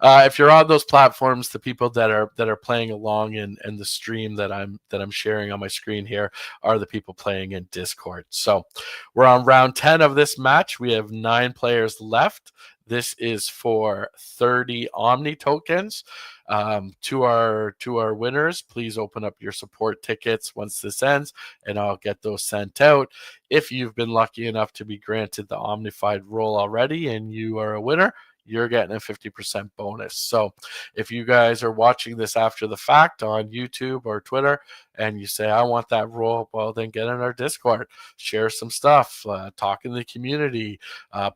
if you're on those platforms, the people that are playing along in the stream that I'm sharing on my screen here are the people playing in Discord. So we're on round 10 of this match. We have 9 players left. This is for 30 Omni tokens. To our winners, please open up your support tickets once this ends, and I'll get those sent out. If you've been lucky enough to be granted the Omnified role already and you are a winner, you're getting a 50% bonus. So if you guys are watching this after the fact on YouTube or Twitter and you say, I want that role, well, then get in our Discord, share some stuff, talk in the community,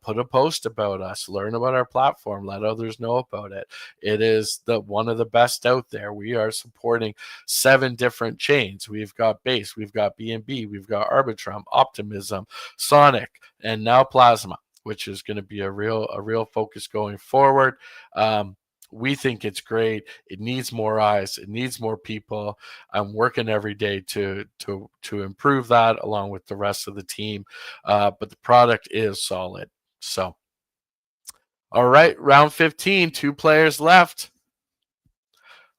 put a post about us, learn about our platform, let others know about it. It is one of the best out there. We are supporting 7 different chains. We've got Base, we've got B&B, we've got Arbitrum, Optimism, Sonic, and now Plasma, which is going to be a real focus going forward. We think it's great. It needs more eyes. It needs more people. I'm working every day to improve that along with the rest of the team. But the product is solid. So, all right, round 15, 2 players left.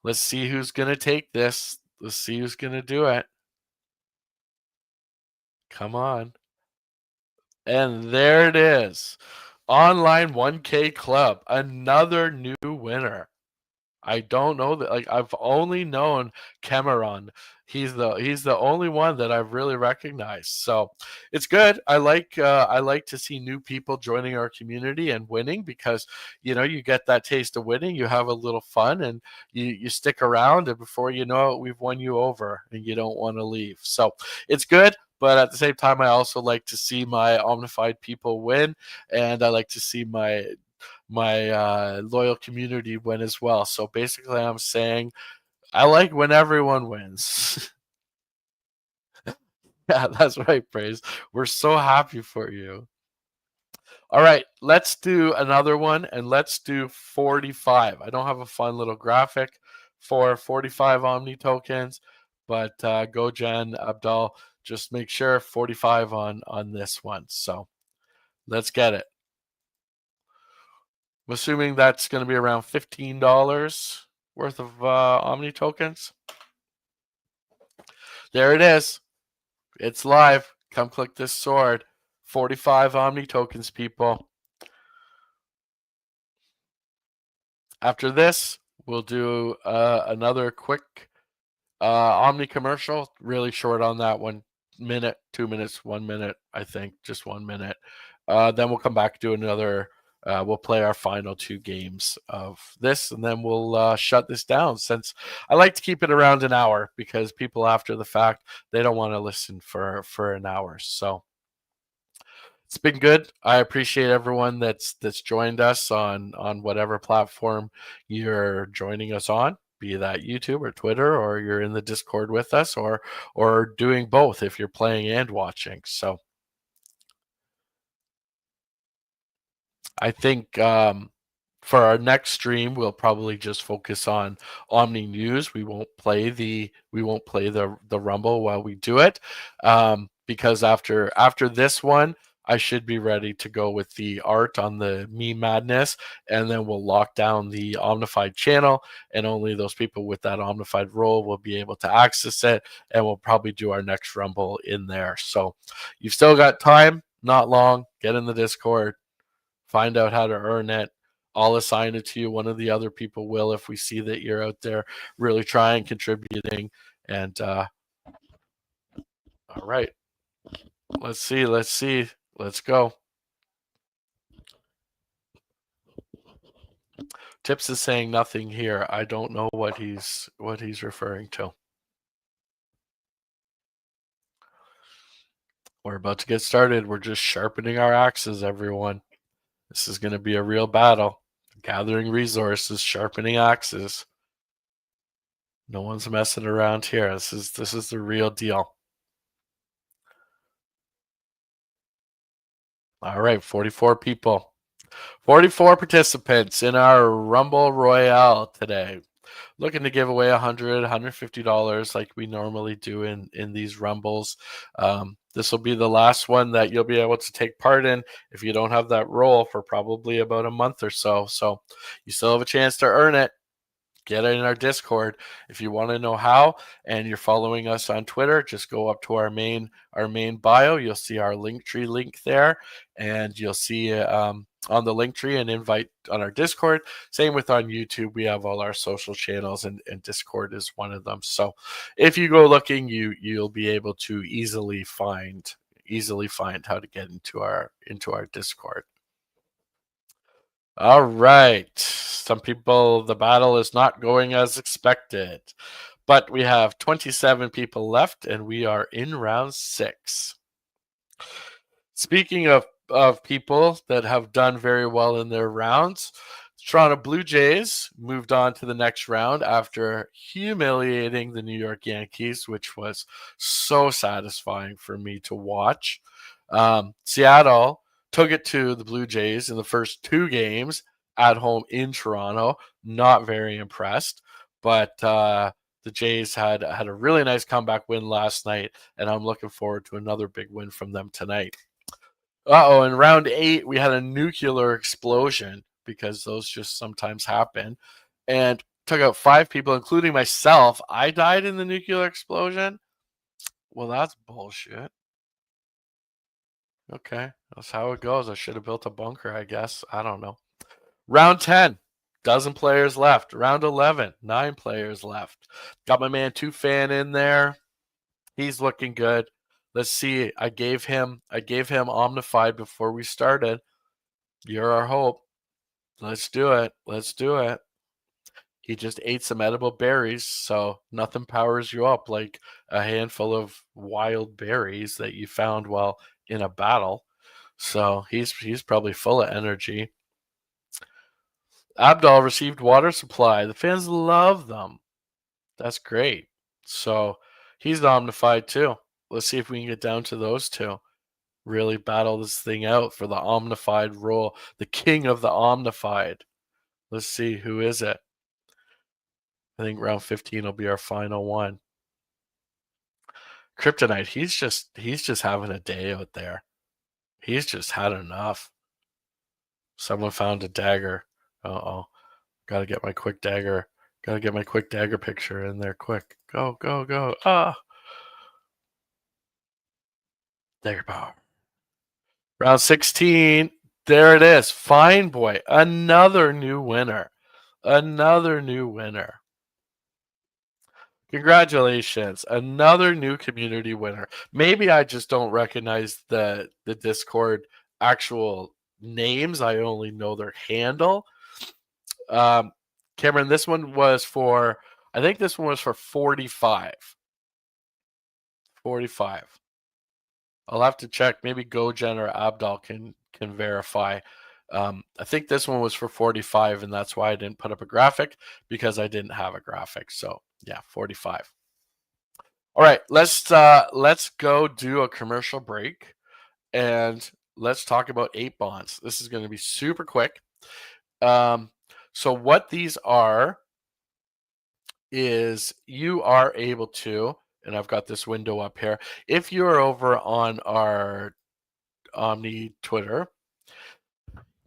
Let's see who's going to take this. Let's see who's going to do it. Come on. And there it is. Online 1K Club, another new winner. I don't know that, like, I've only known Cameron. He's the only one that I've really recognized. So it's good. I like to see new people joining our community and winning, because you get that taste of winning, you have a little fun, and you stick around, and before you know it, we've won you over and you don't want to leave. So it's good. But at the same time, I also like to see my Omnified people win, and I like to see my loyal community win as well. So basically, I'm saying I like when everyone wins. Yeah, that's right, Praise. We're so happy for you. All right, let's do another one, and let's do 45. I don't have a fun little graphic for 45 Omni tokens, but go Jen, Abdul, just make sure 45 on this one. So let's get it. I'm assuming that's going to be around $15 worth of Omni tokens. There it is. It's live. Come click this sword. 45 Omni tokens, people. After this, we'll do another quick Omni commercial. Really short on that one. Minute, 2 minutes, 1 minute, I think. Just 1 minute. Then we'll come back, do another. We'll play our final 2 games of this, and then we'll shut this down, since I like to keep it around an hour, because people after the fact, they don't want to listen for an hour. So it's been good. I appreciate everyone that's joined us on whatever platform you're joining us on, be that YouTube or Twitter, or you're in the Discord with us, or doing both if you're playing and watching. So I think for our next stream, we'll probably just focus on Omni news. We won't play the Rumble while we do it, because after this one, I should be ready to go with the art on the Me Madness, and then we'll lock down the Omnified channel, and only those people with that Omnified role will be able to access it, and we'll probably do our next Rumble in there. So you've still got time, not long. Get in the Discord, find out how to earn it. I'll assign it to you. One of the other people will if we see that you're out there really trying, contributing. And all right, let's see. Let's go. Tips is saying nothing here. I don't know what he's referring to. We're about to get started. We're just sharpening our axes, everyone. This is going to be a real battle. Gathering resources, sharpening axes. No one's messing around here. This is the real deal. All right, 44 people. 44 participants in our Rumble Royale today. Looking to give away $100, $150 like we normally do in these Rumbles. This will be the last one that you'll be able to take part in if you don't have that role for probably about a month or so. So you still have a chance to earn it. Get in our Discord. If you want to know how and you're following us on Twitter, just go up to our main bio. You'll see our Linktree link there, and you'll see on the Linktree an invite on our Discord. Same with on YouTube. We have all our social channels, and Discord is one of them. So if you go looking, you'll be able to easily find how to get into our Discord. All right. Some people, the battle is not going as expected, but we have 27 people left, and we are in round 6. Speaking of people that have done very well in their rounds, Toronto Blue Jays moved on to the next round after humiliating the New York Yankees, which was so satisfying for me to watch. Seattle took it to the Blue Jays in the first 2 games at home in Toronto. Not very impressed, but the Jays had a really nice comeback win last night, and I'm looking forward to another big win from them tonight. In round 8, we had a nuclear explosion, because those just sometimes happen, and took out 5 people, including myself. I died in the nuclear explosion. Well, that's bullshit. Okay, that's how it goes. I should have built a bunker, I guess. I don't know. Round 10, dozen players left. Round 11, 9 players left. Got my man 2Fan in there. He's looking good. Let's see. I gave him Omnified before we started. You're our hope. Let's do it. He just ate some edible berries, so nothing powers you up like a handful of wild berries that you found while in a battle. So he's probably full of energy. Abdal received water supply. The fans love them. That's great. So he's Omnified too. Let's see if we can get down to those 2. Really battle this thing out for the Omnified role. The king of the Omnified. Let's see, who is it? I think round 15 will be our final one. Kryptonite, he's just having a day out there. He's just had enough. Someone found a dagger. Uh-oh. Gotta get my quick dagger picture in there quick. Go. Dagger power. Round 16. There it is. Fine boy. Another new winner. Congratulations. Another new community winner. Maybe I just don't recognize the Discord actual names. I only know their handle. Cameron, this one was for, I think this one was for 45. 45. I'll have to check. Maybe GoGen or Abdal can verify. I think this one was for 45, and that's why I didn't put up a graphic, because I didn't have a graphic. So yeah, 45. All right, let's go do a commercial break, and let's talk about 8 bonds. This is going to be super quick. So what these are is you are able to, and I've got this window up here. If you're over on our Omni Twitter,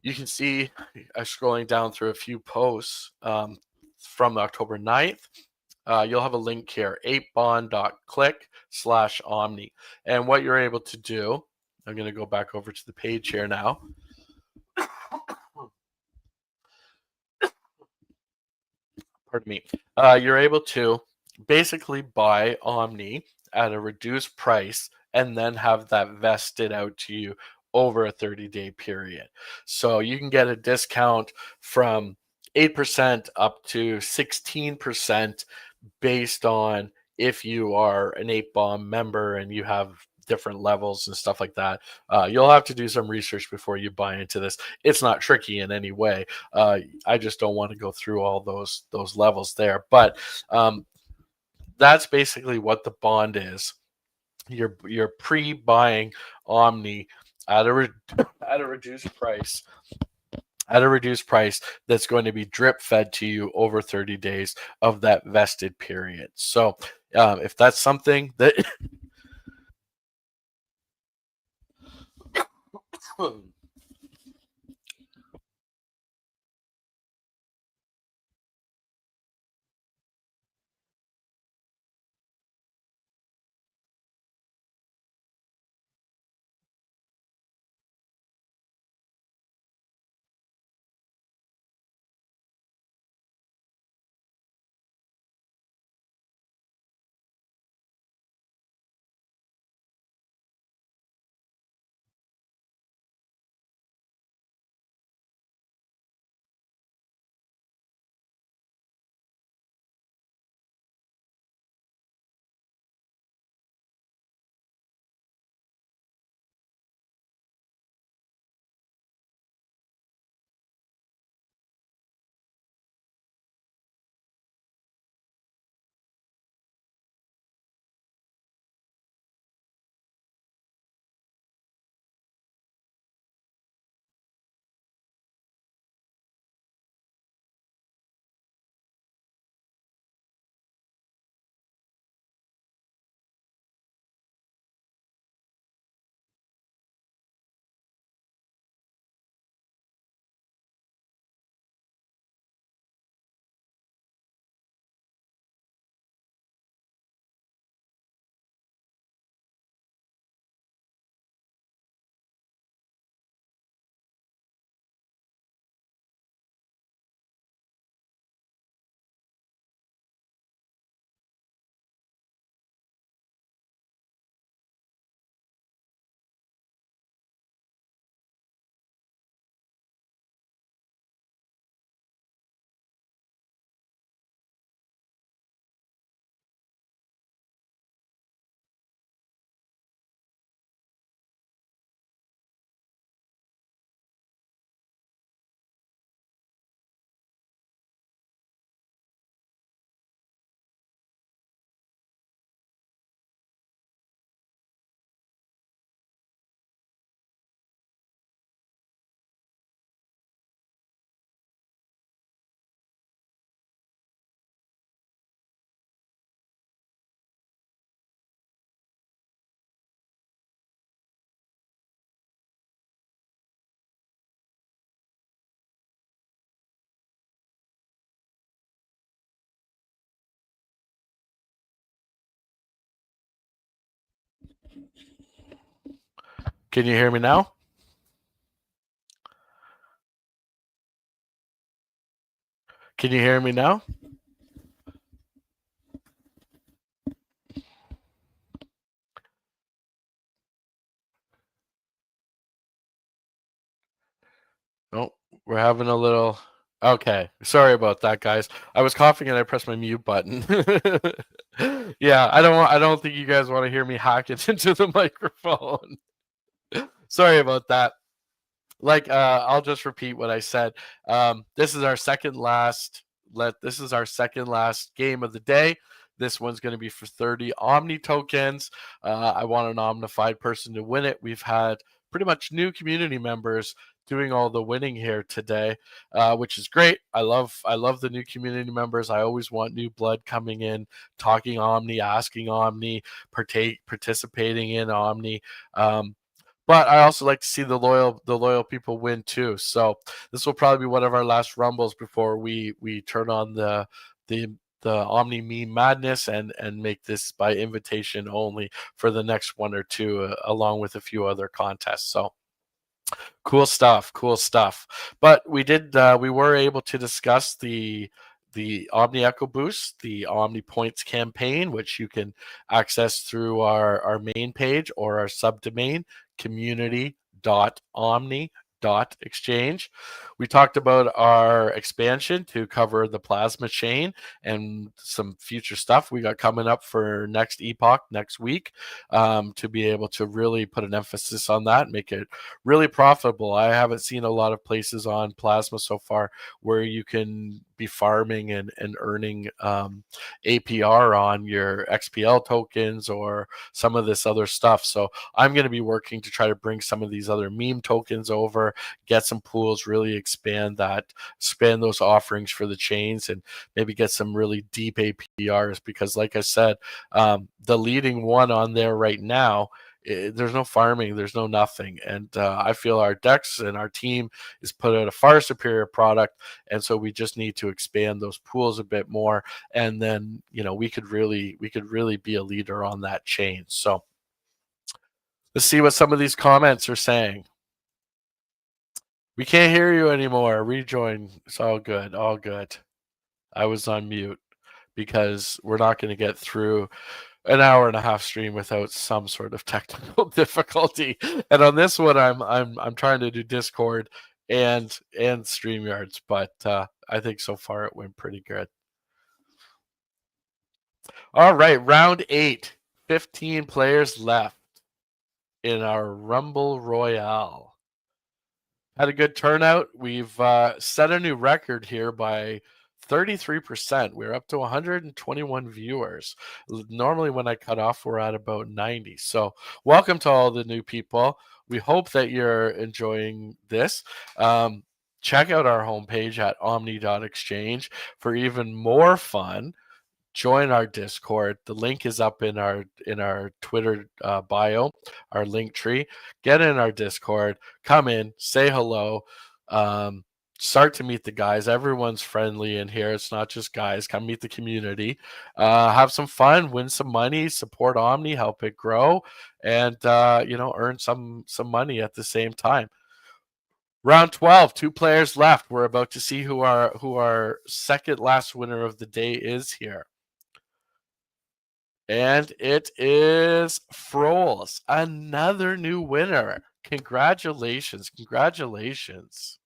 you can see scrolling down through a few posts from October 9th. You'll have a link here, 8bond.click/Omni. And what you're able to do, I'm going to go back over to the page here now. Pardon me. You're able to basically buy Omni at a reduced price and then have that vested out to you over a 30-day period. So you can get a discount from 8% up to 16% based on if you are an 8Bomb member and you have different levels and stuff like that. You'll have to do some research before you buy into this. It's not tricky in any way. I just don't want to go through all those levels there. But that's basically what the bond is. You're pre-buying Omni at a reduced price. At a reduced price that's going to be drip fed to you over 30 days of that vested period. So if that's something that Can you hear me now? Can you hear me now? Oh, we're having a little. Okay, sorry about that, guys. I was coughing and I pressed my mute button. Yeah, I don't think you guys want to hear me hack it into the microphone. Sorry about that. Like I'll just repeat what I said. This is our second last game of the day. This one's going to be for 30 Omni tokens. I want an Omnified person to win it. We've had pretty much new community members doing all the winning here today, which is great. I love the new community members. I always want new blood coming in, talking Omni, asking Omni, participating in Omni. But I also like to see the loyal people win too. So this will probably be one of our last rumbles before we turn on the the Omni meme madness and make this by invitation only for the next one or two, along with a few other contests. So cool stuff, cool stuff. But we were able to discuss the Omni Echo Boost, the Omni Points campaign, which you can access through our main page or our subdomain, community.omni.exchange. We talked about our expansion to cover the plasma chain and some future stuff we got coming up for next epoch next week, to be able to really put an emphasis on that, make it really profitable. I haven't seen a lot of places on plasma so far where you can be farming and earning APR on your XPL tokens or some of this other stuff. So I'm going to be working to try to bring some of these other meme tokens over, get some pools, really expand those offerings for the chains, and maybe get some really deep APRs, because like I said, the leading one on there right now, there's no farming, there's no nothing, and I feel our decks and our team is put out a far superior product, and so we just need to expand those pools a bit more, and then we could really be a leader on that chain. So let's see what some of these comments are saying. We can't hear you anymore. Rejoin. It's all good. All good. I was on mute because we're not going to get through an hour and a half stream without some sort of technical difficulty. And on this one, I'm trying to do Discord and StreamYards, but I think so far it went pretty good. All right, round 8. 15 players left in our Rumble Royale. Had a good turnout. We've set a new record here by 33%. We're up to 121 viewers. Normally when I cut off, we're at about 90. So welcome to all the new people. We hope that you're enjoying this. Check out our homepage at omni.exchange for even more fun. Join our Discord. The link is up in our Twitter bio, our link tree. Get in our Discord. Come in, say hello. Start to meet the guys. Everyone's friendly in here. It's not just guys. Come meet the community. Have some fun. Win some money. Support Omni. Help it grow, and earn some money at the same time. Round 12, 2 players left. We're about to see who our second last winner of the day is here. And it is Froles, another new winner. Congratulations. Congratulations.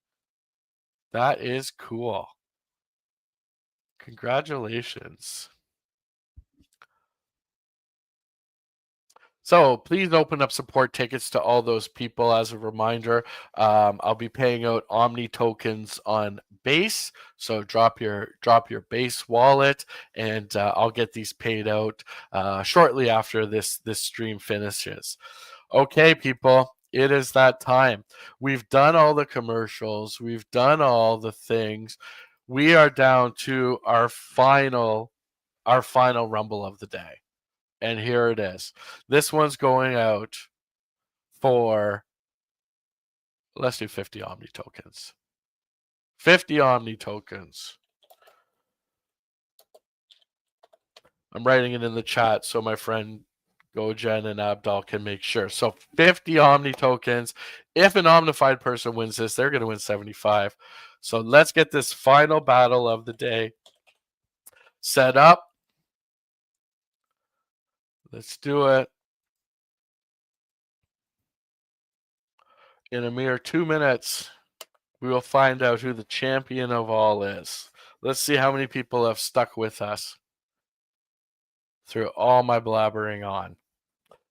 That is cool. Congratulations. So please open up support tickets to all those people. As a reminder, I'll be paying out Omni tokens on Base. So drop your Base wallet, and I'll get these paid out shortly after this stream finishes. Okay, people, it is that time. We've done all the commercials. We've done all the things. We are down to our final rumble of the day. And here it is. This one's going out for, let's do 50 Omni tokens. 50 Omni tokens. I'm writing it in the chat so my friend Gojen and Abdal can make sure. So 50 Omni tokens. If an Omnified person wins this, they're going to win 75. So let's get this final battle of the day set up. Let's do it. In a mere 2 minutes, we will find out who the champion of all is. Let's see how many people have stuck with us through all my blabbering on.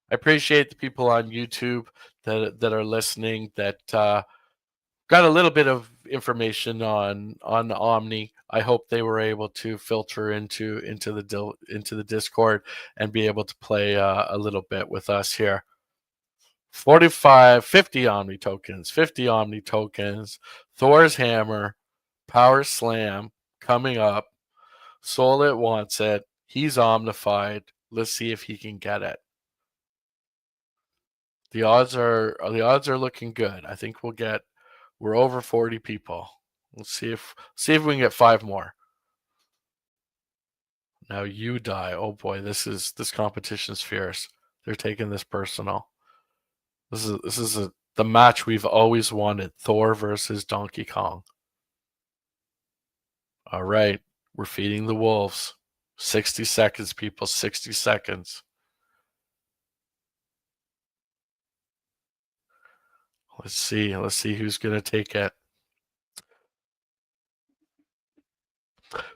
I appreciate the people on YouTube that are listening, that got a little bit of information on Omni. I hope they were able to filter into the Discord and be able to play a little bit with us here. 50 Omni tokens, 50 Omni tokens, Thor's Hammer, Power Slam coming up. Soul It wants it. He's omnified. Let's see if he can get it. The odds are looking good. I think we're over 40 people. Let's see if we can get 5 more. Now you die. Oh boy, this competition's fierce. They're taking this personal. This is the match we've always wanted. Thor versus Donkey Kong. All right, we're feeding the wolves. 60 seconds, people. 60 seconds. Let's see who's gonna take it.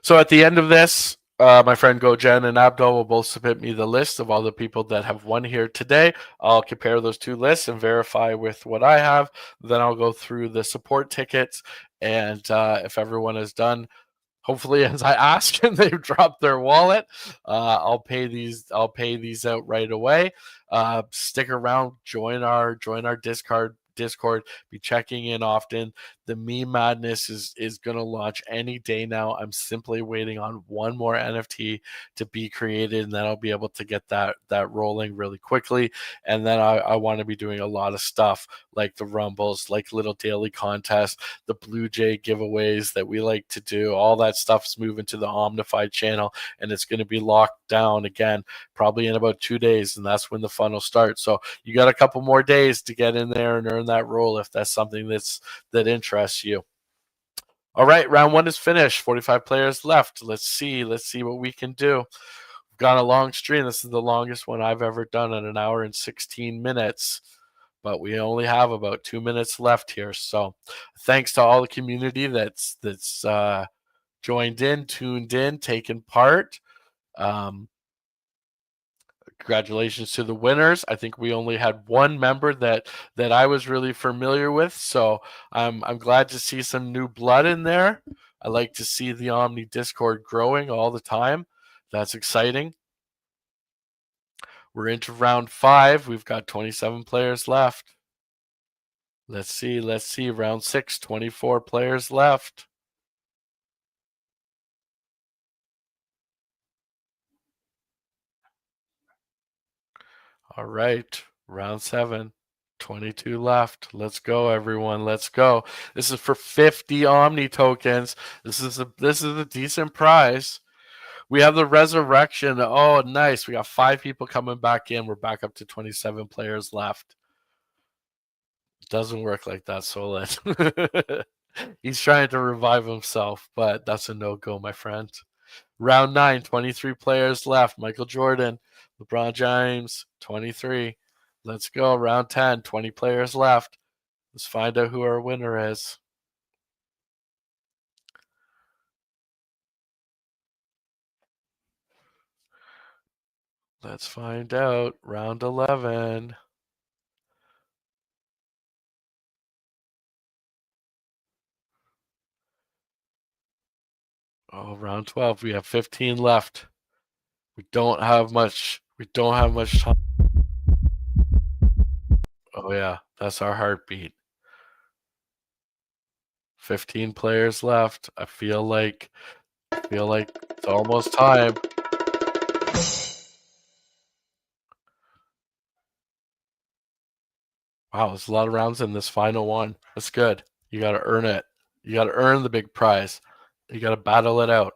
So at the end of this, my friend Gojen and Abdul will both submit me the list of all the people that have won here today. I'll compare those two lists and verify with what I have. Then I'll go through the support tickets, and if everyone is done, hopefully as I ask and they've dropped their wallet, I'll pay these out right away. Stick around, join our Discord, be checking in often. The meme madness is gonna launch any day now. I'm simply waiting on one more NFT to be created, and then I'll be able to get that rolling really quickly. And then I want to be doing a lot of stuff like the rumbles, like little daily contests, the Blue Jay giveaways that we like to do. All that stuff's moving to the Omnified channel, and it's going to be locked down again probably in about 2 days, and that's when the fun will start. So you got a couple more days to get in there and earn that role if that's something that interests you. All right, round 1 is finished. 45 players left. Let's see what we can do. We've got a long stream. This is the longest one I've ever done at 1 hour and 16 minutes. But we only have about 2 minutes left here. So thanks to all the community that's joined in, tuned in, taken part. Congratulations to the winners. I think we only had one member that I was really familiar with, so I'm glad to see some new blood in there. I like to see the Omni Discord growing all the time. That's exciting. We're into round 5. We've got 27 players left. Let's see. Round 6, 24 players left. All right, round 7, 22 left. Let's go, everyone. Let's go. This is for 50 Omni tokens. This is a decent prize. We have the resurrection. Oh, nice. We got 5 people coming back in. We're back up to 27 players left. Doesn't work like that, Solid. He's trying to revive himself, but that's a no-go, my friend. Round 9, 23 players left. Michael Jordan, LeBron James, 23. Let's go. Round 10, 20 players left. Let's find out who our winner is. Let's find out. Round 11. Oh, round 12. We have 15 left. We don't have much time. Oh yeah, that's our heartbeat. 15 players left. I feel like it's almost time. Wow, there's a lot of rounds in this final one. That's good. You got to earn it. You got to earn the big prize. You got to battle it out.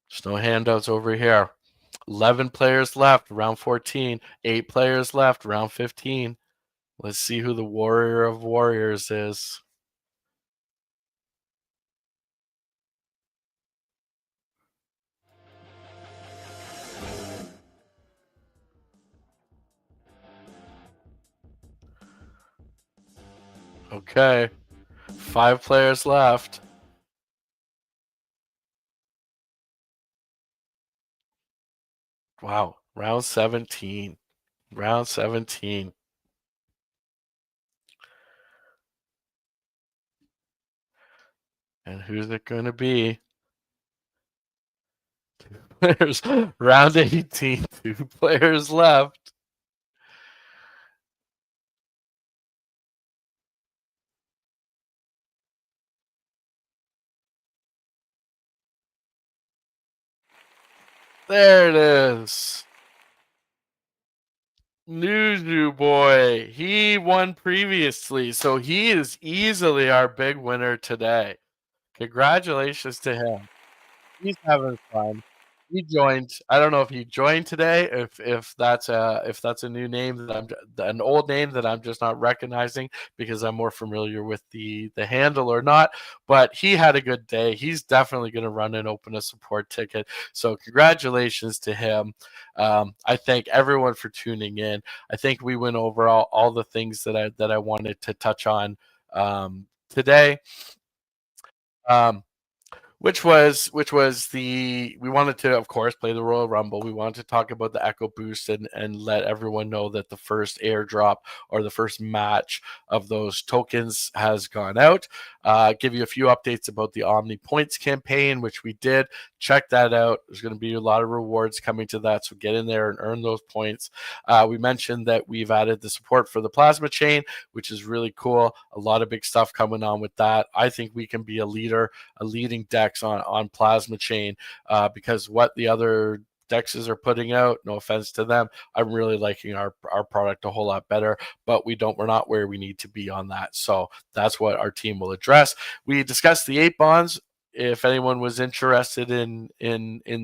There's no handouts over here. 11 players left, round 14. 8 players left, round 15. Let's see who the warrior of warriors is. Okay. 5 players left. Wow. Round 17. Round 17. And who's it going to be? Players. Round 18. 2 players left. There it is. Nuzu boy. He won previously, so he is easily our big winner today. Congratulations to him. He's having fun. He joined. I don't know if he joined today, if that's a new name that an old name that I'm just not recognizing because I'm more familiar with the handle or not. But he had a good day. He's definitely going to run and open a support ticket. So congratulations to him. I thank everyone for tuning in. I think we went over all the things that I wanted to touch on today. Um, which was the we wanted to, of course, play the Royal Rumble. We wanted to talk about the Echo Boost and let everyone know that the first airdrop or the first match of those tokens has gone out. Give you a few updates about the Omni Points campaign, which we did. Check that out. There's going to be a lot of rewards coming to that, so get in there and earn those points. We mentioned that we've added the support for the plasma chain, which is really cool. A lot of big stuff coming on with that. I think we can be a leading DEX on plasma chain because what the other dexes are putting out, no offense to them, I'm really liking our product a whole lot better, but we're not where we need to be on that. So that's what our team will address. We discussed the 8 bonds. If anyone was interested in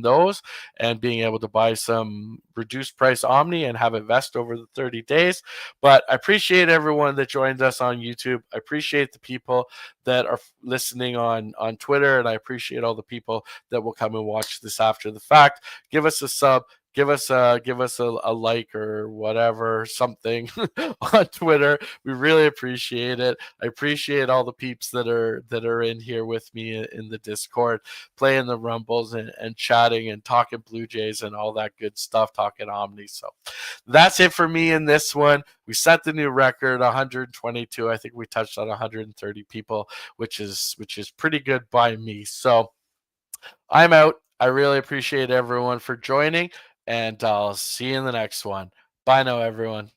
those and being able to buy some reduced price Omni and have it vest over the 30 days. But I appreciate everyone that joined us on YouTube. I appreciate the people that are listening on Twitter, and I appreciate all the people that will come and watch this after the fact. Give us a sub, give us a like or whatever, something on Twitter. We really appreciate it. I appreciate all the peeps that are in here with me in the Discord, playing the rumbles and chatting and talking Blue Jays and all that good stuff, talking Omni. So that's it for me in this one. We set the new record, 122. I think we touched on 130 people, which is pretty good by me. So I'm out. I really appreciate everyone for joining, and I'll see you in the next one. Bye now, everyone.